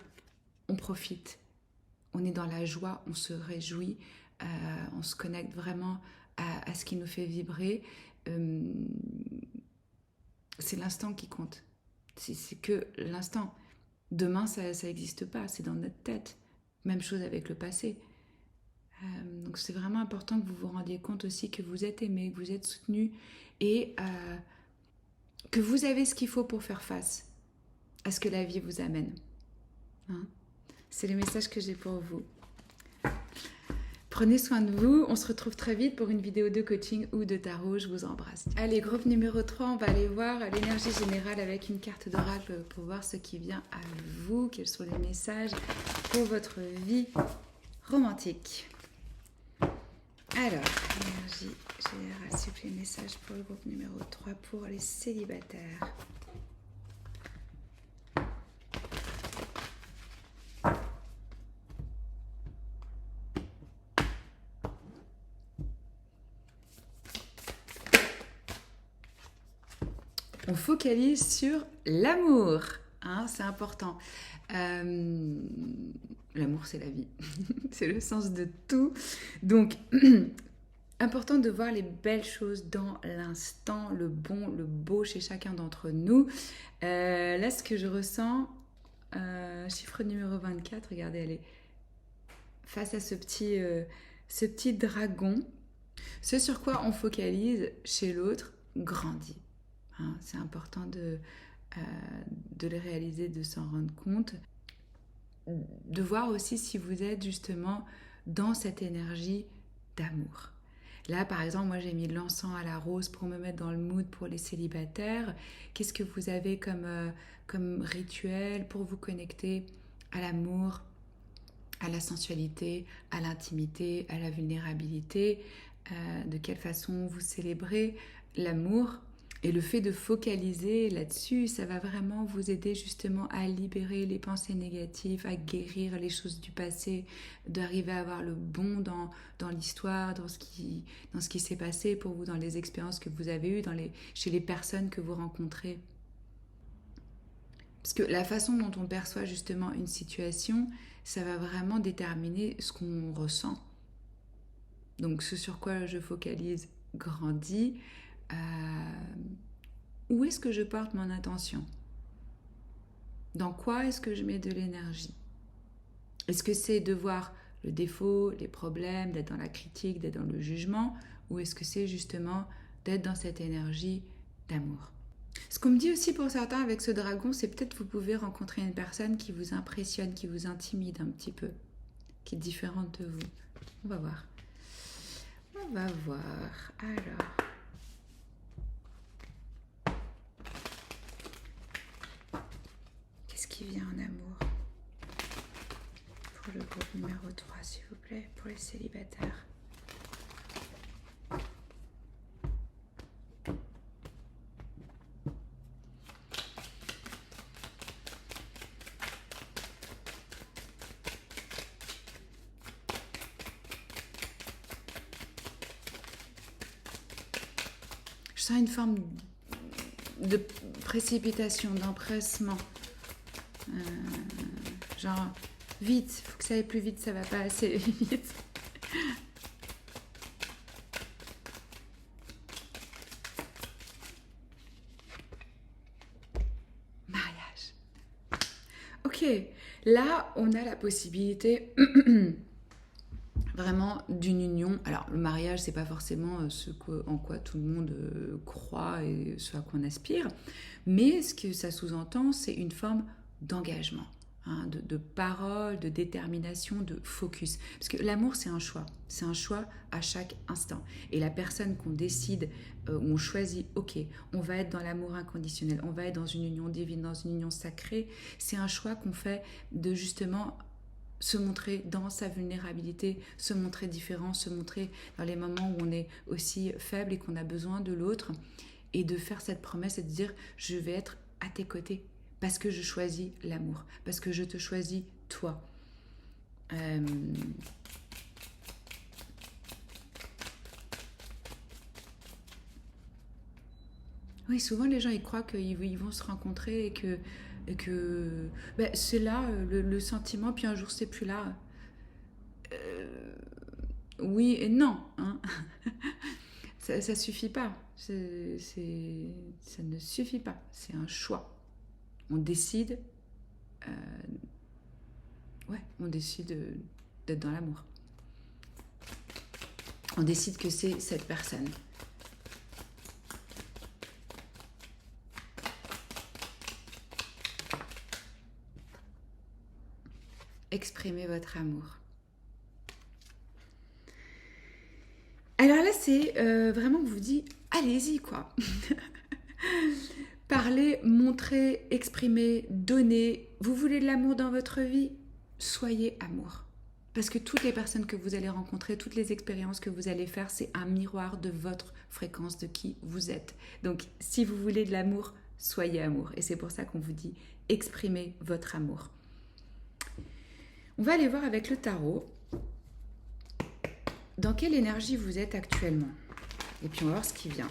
on profite, on est dans la joie, on se réjouit, on se connecte vraiment à ce qui nous fait vibrer. C'est l'instant qui compte, c'est que l'instant. Demain, ça n'existe pas, c'est dans notre tête. Même chose avec le passé. Donc c'est vraiment important que vous vous rendiez compte aussi que vous êtes aimé, que vous êtes soutenu et que vous avez ce qu'il faut pour faire face à ce que la vie vous amène. Hein ? C'est le message que j'ai pour vous. Prenez soin de vous, on se retrouve très vite pour une vidéo de coaching ou de tarot, je vous embrasse. Allez, groupe numéro 3, on va aller voir l'énergie générale avec une carte d'oracle pour voir ce qui vient à vous, quels sont les messages pour votre vie romantique. Alors, énergie générale, s'il vous plaît, message pour le groupe numéro 3 pour les célibataires. On focalise sur l'amour. hein, c'est important. L'amour, c'est la vie. C'est le sens de tout. Donc, important de voir les belles choses dans l'instant, le bon, le beau chez chacun d'entre nous. Là, ce que je ressens, chiffre numéro 24, regardez, elle est face à ce petit dragon. Ce sur quoi on focalise chez l'autre grandit. Hein, c'est important de le réaliser, de s'en rendre compte. De voir aussi si vous êtes justement dans cette énergie d'amour. Là, par exemple, moi, j'ai mis de l'encens à la rose pour me mettre dans le mood pour les célibataires. Qu'est-ce que vous avez comme rituel pour vous connecter à l'amour, à la sensualité, à l'intimité, à la vulnérabilité? De quelle façon vous célébrez l'amour? Et le fait de focaliser là-dessus, ça va vraiment vous aider justement à libérer les pensées négatives, à guérir les choses du passé, d'arriver à avoir le bon dans l'histoire, dans ce qui s'est passé pour vous, dans les expériences que vous avez eues, chez les personnes que vous rencontrez. Parce que la façon dont on perçoit justement une situation, ça va vraiment déterminer ce qu'on ressent. Donc ce sur quoi je focalise grandit. Où est-ce que je porte mon attention? Dans quoi est-ce que je mets de l'énergie? Est-ce que c'est de voir le défaut, les problèmes, d'être dans la critique, d'être dans le jugement? Ou est-ce que c'est justement d'être dans cette énergie d'amour? Ce qu'on me dit aussi pour certains avec ce dragon, c'est peut-être vous pouvez rencontrer une personne qui vous impressionne, qui vous intimide un petit peu, qui est différente de vous. On va voir. On va voir. Alors... qui vient en amour pour le groupe numéro 3, s'il vous plaît, pour les célibataires. Je sens une forme de précipitation, d'empressement. Genre, vite, faut que ça aille plus vite, ça va pas assez vite. Mariage. Ok, là, on a la possibilité vraiment d'une union. Alors, le mariage, c'est pas forcément en quoi tout le monde croit et ce à quoi on aspire, mais ce que ça sous-entend, c'est une forme d'engagement, hein, de parole, de détermination, de focus. Parce que l'amour, c'est un choix à chaque instant. Et la personne qu'on décide, où on choisit, ok, on va être dans l'amour inconditionnel, on va être dans une union divine, dans une union sacrée, c'est un choix qu'on fait de justement se montrer dans sa vulnérabilité, se montrer différent, se montrer dans les moments où on est aussi faible et qu'on a besoin de l'autre, et de faire cette promesse et de dire, je vais être à tes côtés, parce que je choisis l'amour, parce que je te choisis toi. Oui, souvent les gens ils croient qu'ils vont se rencontrer et que ben, c'est là le sentiment, puis un jour c'est plus là. Oui et non, hein. Ça suffit pas. Ça ne suffit pas. C'est un choix. On décide, on décide d'être dans l'amour. On décide que c'est cette personne. Exprimez votre amour. Alors là, c'est vraiment que vous dites, allez-y quoi. Parlez, montrez, exprimez, donnez. Vous voulez de l'amour dans votre vie? Soyez amour. Parce que toutes les personnes que vous allez rencontrer, toutes les expériences que vous allez faire, c'est un miroir de votre fréquence, de qui vous êtes. Donc, si vous voulez de l'amour, soyez amour. Et c'est pour ça qu'on vous dit, exprimez votre amour. On va aller voir avec le tarot dans quelle énergie vous êtes actuellement. Et puis on va voir ce qui vient.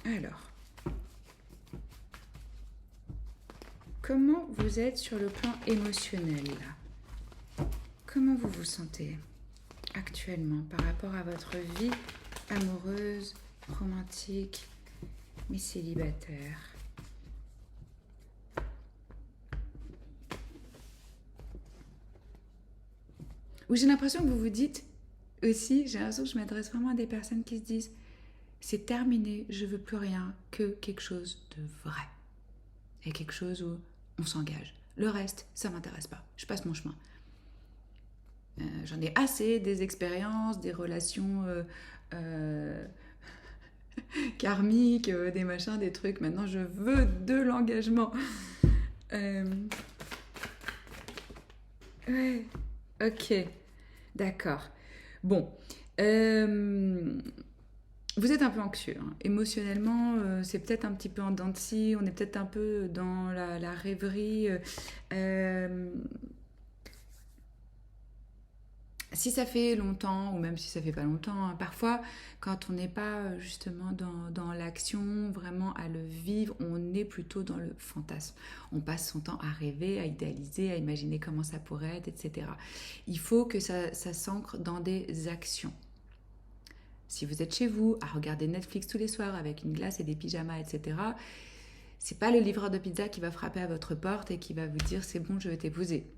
Alors, comment vous êtes sur le plan émotionnel là? Comment vous vous sentez actuellement par rapport à votre vie amoureuse, romantique, mais célibataire? Ou j'ai l'impression que vous vous dites aussi, j'ai l'impression que je m'adresse vraiment à des personnes qui se disent c'est terminé, je veux plus rien que quelque chose de vrai. Et quelque chose où on s'engage. Le reste, ça m'intéresse pas. Je passe mon chemin. J'en ai assez des expériences, des relations karmiques, des machins, des trucs. Maintenant, je veux de l'engagement. Ouais, ok, d'accord. Bon, vous êtes un peu anxieux, hein. Émotionnellement, c'est peut-être un petit peu en dents de scie, on est peut-être un peu dans la rêverie. Euh, Si ça fait longtemps, ou même si ça fait pas longtemps, hein, parfois, quand on n'est pas justement dans l'action, vraiment à le vivre, on est plutôt dans le fantasme. On passe son temps à rêver, à idéaliser, à imaginer comment ça pourrait être, etc. Il faut que ça s'ancre dans des actions. Si vous êtes chez vous, à regarder Netflix tous les soirs avec une glace et des pyjamas, etc., c'est pas le livreur de pizza qui va frapper à votre porte et qui va vous dire c'est bon, je vais t'épouser.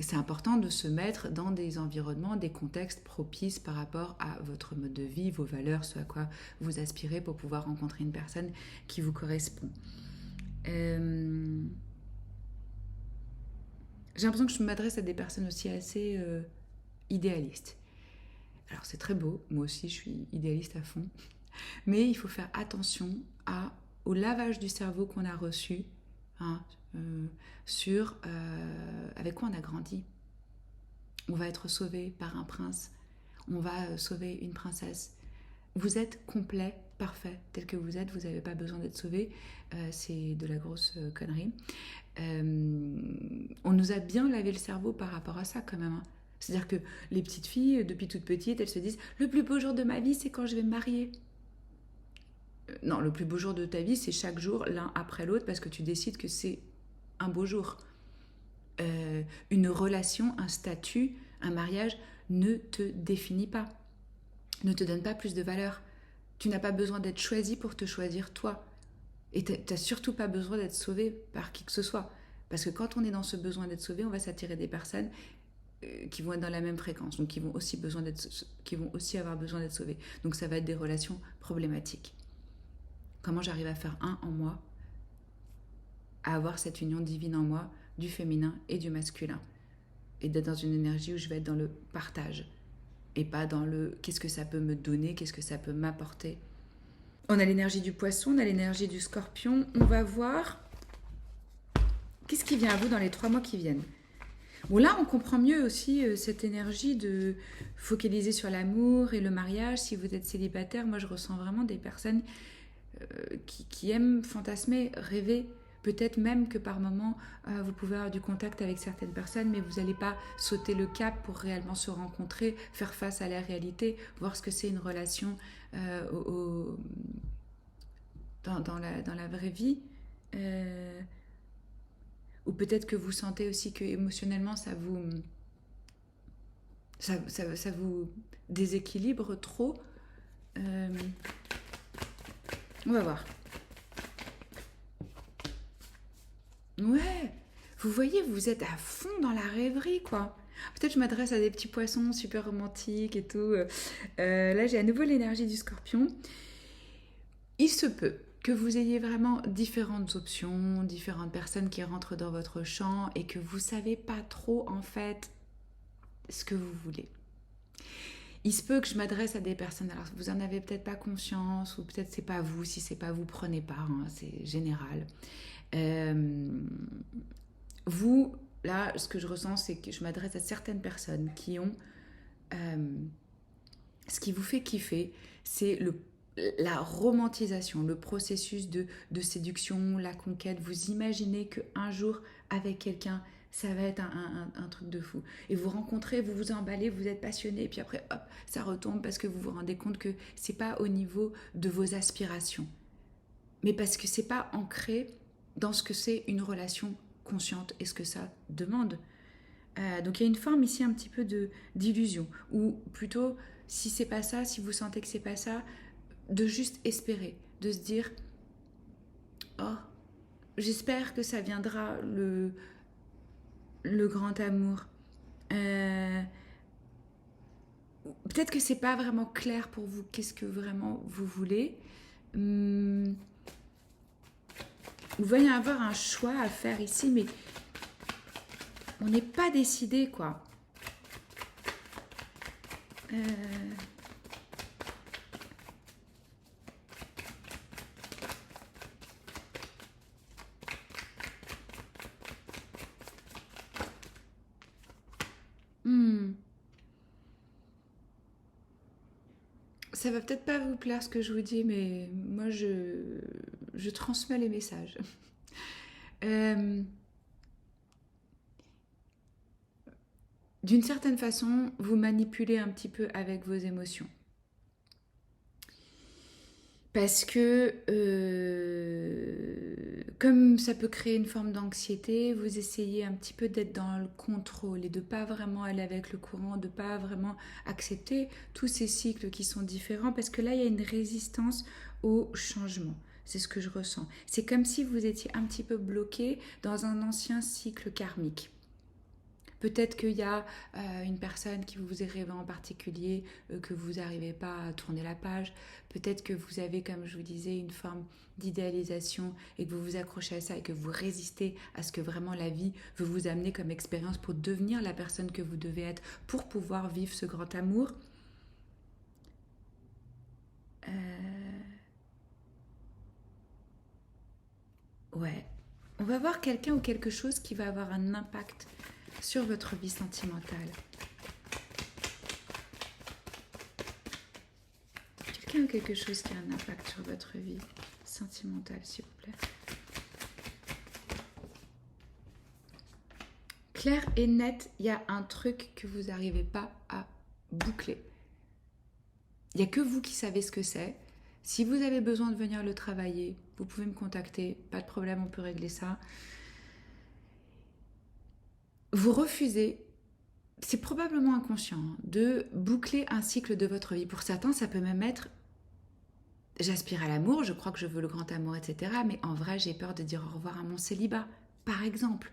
C'est important de se mettre dans des environnements, des contextes propices par rapport à votre mode de vie, vos valeurs, ce à quoi vous aspirez pour pouvoir rencontrer une personne qui vous correspond. J'ai l'impression que je m'adresse à des personnes aussi assez idéalistes. Alors c'est très beau, moi aussi je suis idéaliste à fond, mais il faut faire attention au lavage du cerveau qu'on a reçu, hein, sur avec quoi on a grandi. On va être sauvé par un prince, on va sauver une princesse. Vous êtes complet, parfait, tel que vous êtes, vous n'avez pas besoin d'être sauvé, c'est de la grosse connerie. On nous a bien lavé le cerveau par rapport à ça quand même, hein. C'est-à-dire que les petites filles, depuis toutes petites, elles se disent « Le plus beau jour de ma vie, c'est quand je vais me marier ». Non, le plus beau jour de ta vie, c'est chaque jour, l'un après l'autre, parce que tu décides que c'est un beau jour. Une relation, un statut, un mariage ne te définit pas, ne te donne pas plus de valeur. Tu n'as pas besoin d'être choisi pour te choisir toi. Et tu n'as surtout pas besoin d'être sauvé par qui que ce soit. Parce que quand on est dans ce besoin d'être sauvé, on va s'attirer des personnes qui vont être dans la même fréquence, donc qui vont aussi avoir besoin d'être sauvées. Donc ça va être des relations problématiques. Comment j'arrive à faire un en moi, à avoir cette union divine en moi, du féminin et du masculin, et d'être dans une énergie où je vais être dans le partage, et pas dans le qu'est-ce que ça peut me donner, qu'est-ce que ça peut m'apporter. On a l'énergie du poisson, on a l'énergie du scorpion, on va voir qu'est-ce qui vient à vous dans les 3 mois qui viennent. Bon, là, on comprend mieux aussi cette énergie de focaliser sur l'amour et le mariage. Si vous êtes célibataire, moi, je ressens vraiment des personnes qui aiment fantasmer, rêver. Peut-être même que par moment, vous pouvez avoir du contact avec certaines personnes, mais vous n'allez pas sauter le cap pour réellement se rencontrer, faire face à la réalité, voir ce que c'est une relation dans la vraie vie. Ou peut-être que vous sentez aussi que émotionnellement ça vous déséquilibre trop. On va voir. Ouais, vous voyez, vous êtes à fond dans la rêverie, quoi. Peut-être je m'adresse à des petits poissons super romantiques et tout. Là, j'ai à nouveau l'énergie du scorpion. Il se peut que vous ayez vraiment différentes options, différentes personnes qui rentrent dans votre champ et que vous ne savez pas trop, en fait, ce que vous voulez. Il se peut que je m'adresse à des personnes, alors vous en avez peut-être pas conscience, ou peut-être c'est pas vous, si c'est pas vous, prenez pas, hein, c'est général. Vous, là, ce que je ressens, c'est que je m'adresse à certaines personnes qui ont... ce qui vous fait kiffer, c'est la romantisation, le processus de séduction, la conquête. Vous imaginez qu'un jour, avec quelqu'un, ça va être un truc de fou. Et vous rencontrez, vous vous emballez, vous êtes passionné, et puis après, hop, ça retombe parce que vous vous rendez compte que c'est pas au niveau de vos aspirations, mais parce que c'est pas ancré dans ce que c'est une relation consciente et ce que ça demande. Donc il y a une forme ici un petit peu d'illusion, ou plutôt, si c'est pas ça, si vous sentez que c'est pas ça, de juste espérer, de se dire, oh, j'espère que ça viendra le grand amour. Euh, Peut-être que c'est pas vraiment clair pour vous qu'est-ce que vraiment vous voulez. Vous voyez avoir un choix à faire ici, mais on n'est pas décidé, quoi. Euh... Hmm. Ça va peut-être pas vous plaire ce que je vous dis, mais moi je transmets les messages. Euh, D'une certaine façon, vous manipulez un petit peu avec vos émotions. Parce que comme ça peut créer une forme d'anxiété, vous essayez un petit peu d'être dans le contrôle et de pas vraiment aller avec le courant, de pas vraiment accepter tous ces cycles qui sont différents, parce que là, il y a une résistance au changement. C'est ce que je ressens. C'est comme si vous étiez un petit peu bloqué dans un ancien cycle karmique. Peut-être qu'il y a une personne qui vous est rêvée en particulier, que vous n'arrivez pas à tourner la page. Peut-être que vous avez, comme je vous disais, une forme d'idéalisation et que vous vous accrochez à ça et que vous résistez à ce que vraiment la vie veut vous amener comme expérience pour devenir la personne que vous devez être pour pouvoir vivre ce grand amour. Ouais. On va voir quelqu'un ou quelque chose qui va avoir un impact sur votre vie sentimentale. Quelqu'un ou quelque chose qui a un impact sur votre vie sentimentale, s'il vous plaît. Clair et net, il y a un truc que vous n'arrivez pas à boucler. Il n'y a que vous qui savez ce que c'est. Si vous avez besoin de venir le travailler, vous pouvez me contacter. Pas de problème, on peut régler ça. Vous refusez, c'est probablement inconscient, de boucler un cycle de votre vie. Pour certains, ça peut même être j'aspire à l'amour, je crois que je veux le grand amour, etc. Mais en vrai, j'ai peur de dire au revoir à mon célibat, par exemple.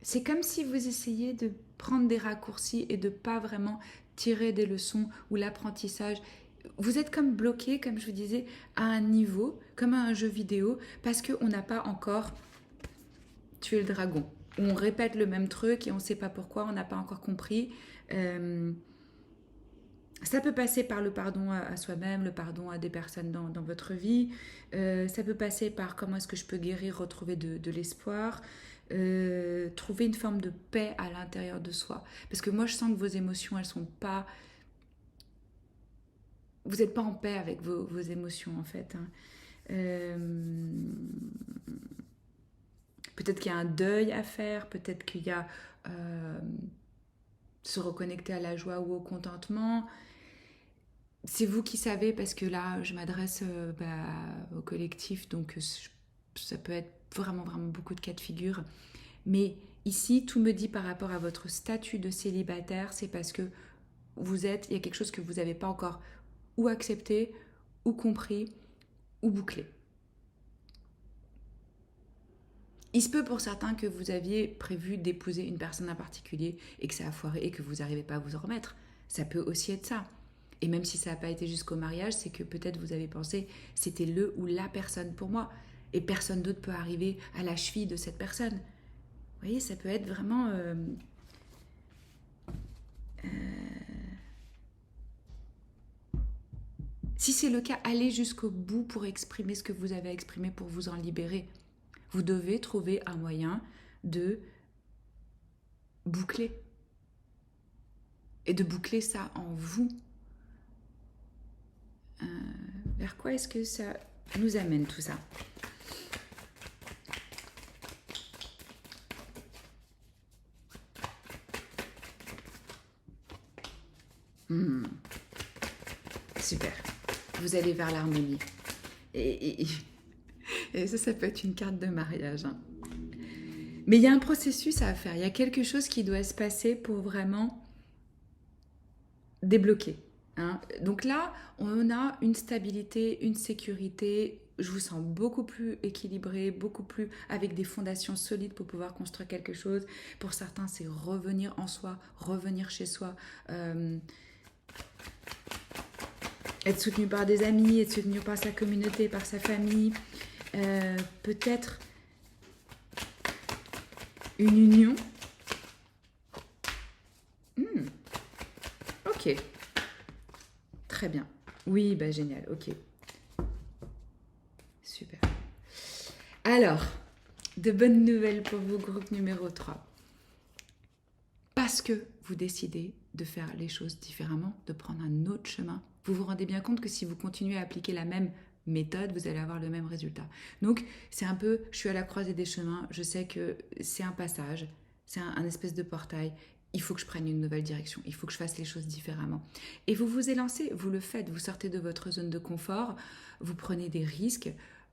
C'est comme si vous essayiez de prendre des raccourcis et de pas vraiment tirer des leçons ou l'apprentissage. Vous êtes comme bloqué, comme je vous disais, à un niveau, comme à un jeu vidéo, parce qu'on n'a pas encore tué le dragon. On répète le même truc et on ne sait pas pourquoi, on n'a pas encore compris. Ça peut passer par le pardon à soi-même, le pardon à des personnes dans votre vie. Ça peut passer par comment est-ce que je peux guérir, retrouver de l'espoir. Trouver une forme de paix à l'intérieur de soi. Parce que moi, je sens que vos émotions, elles sont pas... Vous n'êtes pas en paix avec vos émotions, en fait. Hein. Peut-être qu'il y a un deuil à faire, peut-être qu'il y a se reconnecter à la joie ou au contentement. C'est vous qui savez, parce que là, je m'adresse au collectif, donc ça peut être vraiment, vraiment beaucoup de cas de figure. Mais ici, tout me dit par rapport à votre statut de célibataire, c'est parce que il y a quelque chose que vous n'avez pas encore ou accepté, ou compris, ou bouclé. Il se peut pour certains que vous aviez prévu d'épouser une personne en particulier et que ça a foiré et que vous n'arrivez pas à vous en remettre. Ça peut aussi être ça. Et même si ça n'a pas été jusqu'au mariage, c'est que peut-être vous avez pensé c'était le ou la personne pour moi. Et personne d'autre peut arriver à la cheville de cette personne. Vous voyez, ça peut être vraiment... Si c'est le cas, allez jusqu'au bout pour exprimer ce que vous avez exprimé, pour vous en libérer. Vous devez trouver un moyen de boucler. Et de boucler ça en vous. Vers quoi est-ce que ça nous amène tout ça? Super. Vous allez vers l'harmonie. Et ça peut être une carte de mariage. Hein. Mais il y a un processus à faire. Il y a quelque chose qui doit se passer pour vraiment débloquer. Hein. Donc là, on a une stabilité, une sécurité. Je vous sens beaucoup plus équilibré, beaucoup plus avec des fondations solides pour pouvoir construire quelque chose. Pour certains, c'est revenir en soi, revenir chez soi. Être soutenu par des amis, être soutenu par sa communauté, par sa famille. Peut-être une union. Ok. Très bien. Oui, bah génial. Ok. Super. Alors, de bonnes nouvelles pour vous, groupe numéro 3. Parce que vous décidez de faire les choses différemment, de prendre un autre chemin, vous vous rendez bien compte que si vous continuez à appliquer la même méthode, vous allez avoir le même résultat. Donc, c'est un peu, je suis à la croisée des chemins, je sais que c'est un passage, c'est un espèce de portail, il faut que je prenne une nouvelle direction, il faut que je fasse les choses différemment. Et vous vous élancez, vous le faites, vous sortez de votre zone de confort, vous prenez des risques,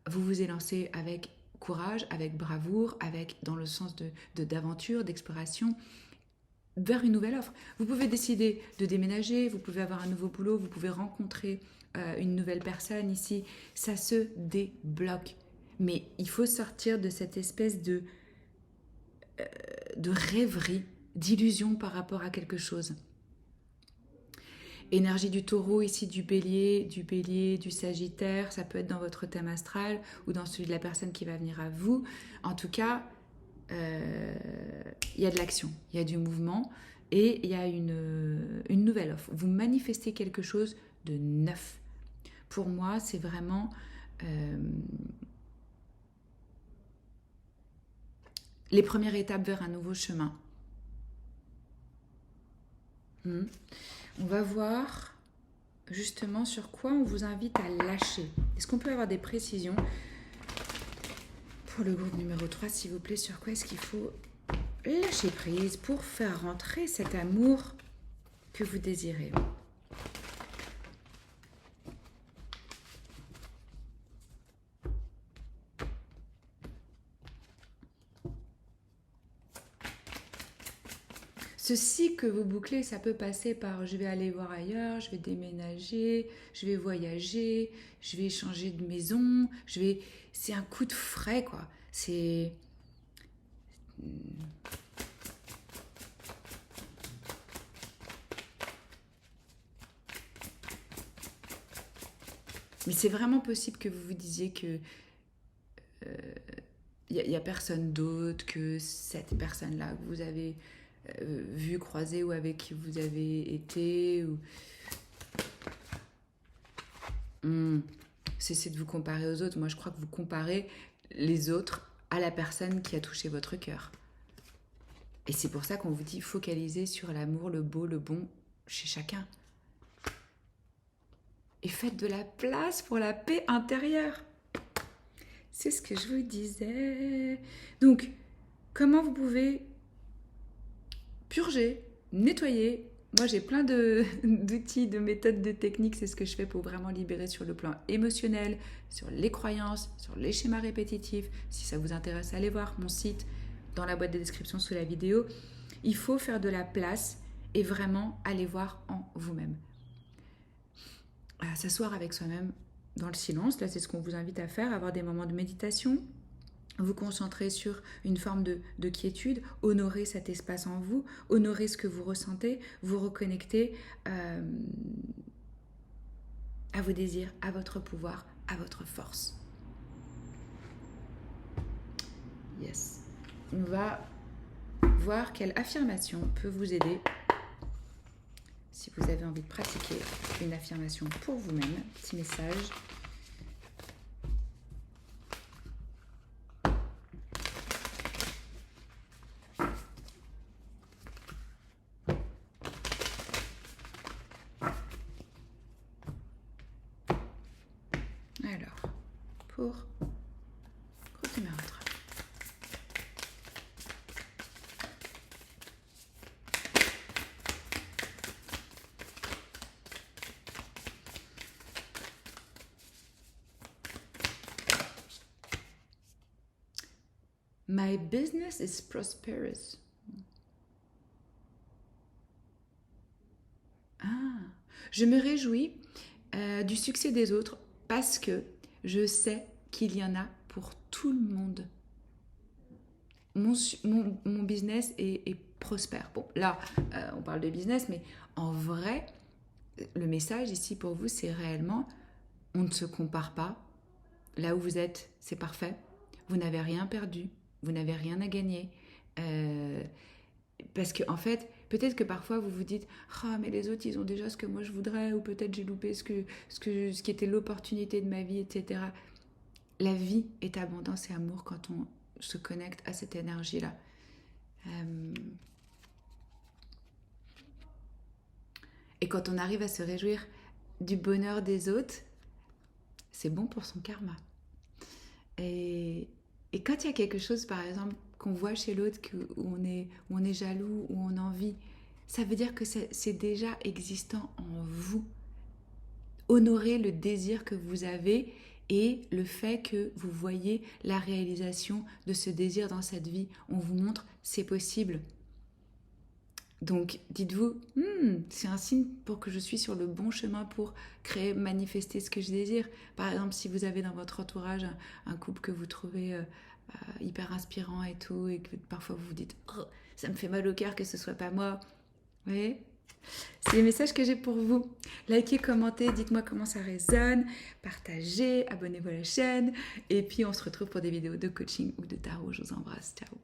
vous vous élancez avec courage, avec bravoure, avec dans le sens d'aventure, d'exploration, vers une nouvelle offre. Vous pouvez décider de déménager, vous pouvez avoir un nouveau boulot, vous pouvez rencontrer une nouvelle personne ici. Ça se débloque. Mais il faut sortir de cette espèce de rêverie, d'illusion par rapport à quelque chose. Énergie du taureau, ici du bélier, du sagittaire, ça peut être dans votre thème astral ou dans celui de la personne qui va venir à vous. En tout cas, il y a de l'action, il y a du mouvement et il y a une nouvelle offre. Vous manifestez quelque chose de neuf. Pour moi, c'est vraiment les premières étapes vers un nouveau chemin. On va voir justement sur quoi on vous invite à lâcher. Est-ce qu'on peut avoir des précisions pour le groupe numéro 3, s'il vous plaît, sur quoi est-ce qu'il faut lâcher prise pour faire rentrer cet amour que vous désirez. Ce cycle que vous bouclez, ça peut passer par je vais aller voir ailleurs, je vais déménager, je vais voyager, je vais changer de maison, c'est un coup de frais, quoi. C'est... Mais c'est vraiment possible que vous vous disiez que il n'y a personne d'autre que cette personne-là que vous avez vu, croisé ou avec qui vous avez été. Ou... Cessez de vous comparer aux autres. Moi, je crois que vous comparez les autres à la personne qui a touché votre cœur. Et c'est pour ça qu'on vous dit focalisez sur l'amour, le beau, le bon chez chacun. Et faites de la place pour la paix intérieure. C'est ce que je vous disais. Donc, comment vous pouvez purger, nettoyer. Moi, j'ai plein d'outils, de méthodes, de techniques. C'est ce que je fais pour vraiment libérer sur le plan émotionnel, sur les croyances, sur les schémas répétitifs. Si ça vous intéresse, allez voir mon site dans la boîte de description sous la vidéo. Il faut faire de la place et vraiment aller voir en vous-même. S'asseoir avec soi-même dans le silence. Là, c'est ce qu'on vous invite à faire, avoir des moments de méditation. Vous concentrer sur une forme de quiétude, honorer cet espace en vous, honorer ce que vous ressentez, vous reconnecter à vos désirs, à votre pouvoir, à votre force. Yes. On va voir quelle affirmation peut vous aider si vous avez envie de pratiquer une affirmation pour vous-même. Petit message. pour groupe numéro 3. My business is prosperous. Ah, je me réjouis du succès des autres parce que je sais qu'il y en a pour tout le monde. Mon business est prospère. Bon, là, on parle de business, mais en vrai, le message ici pour vous, c'est réellement, on ne se compare pas. Là où vous êtes, c'est parfait. Vous n'avez rien perdu. Vous n'avez rien à gagner. Parce que en fait, peut-être que parfois vous vous dites ah mais les autres ils ont déjà ce que moi je voudrais, ou peut-être j'ai loupé ce qui était l'opportunité de ma vie, etc. La vie est abondance et amour quand on se connecte à cette énergie-là. Et quand on arrive à se réjouir du bonheur des autres, c'est bon pour son karma. Et quand il y a quelque chose, par exemple, qu'on voit chez l'autre, où on est jaloux, où on envie, ça veut dire que c'est déjà existant en vous. Honorez le désir que vous avez et le fait que vous voyez la réalisation de ce désir dans cette vie. On vous montre, c'est possible. Donc, dites-vous, c'est un signe pour que je suis sur le bon chemin pour créer, manifester ce que je désire. Par exemple, si vous avez dans votre entourage un couple que vous trouvez hyper inspirant et tout, et que parfois vous vous dites, oh, ça me fait mal au cœur que ce soit pas moi. Vous voyez ? C'est les messages que j'ai pour vous. Likez, commentez, dites-moi comment ça résonne, partagez, abonnez-vous à la chaîne, et puis on se retrouve pour des vidéos de coaching ou de tarot. Je vous embrasse, ciao.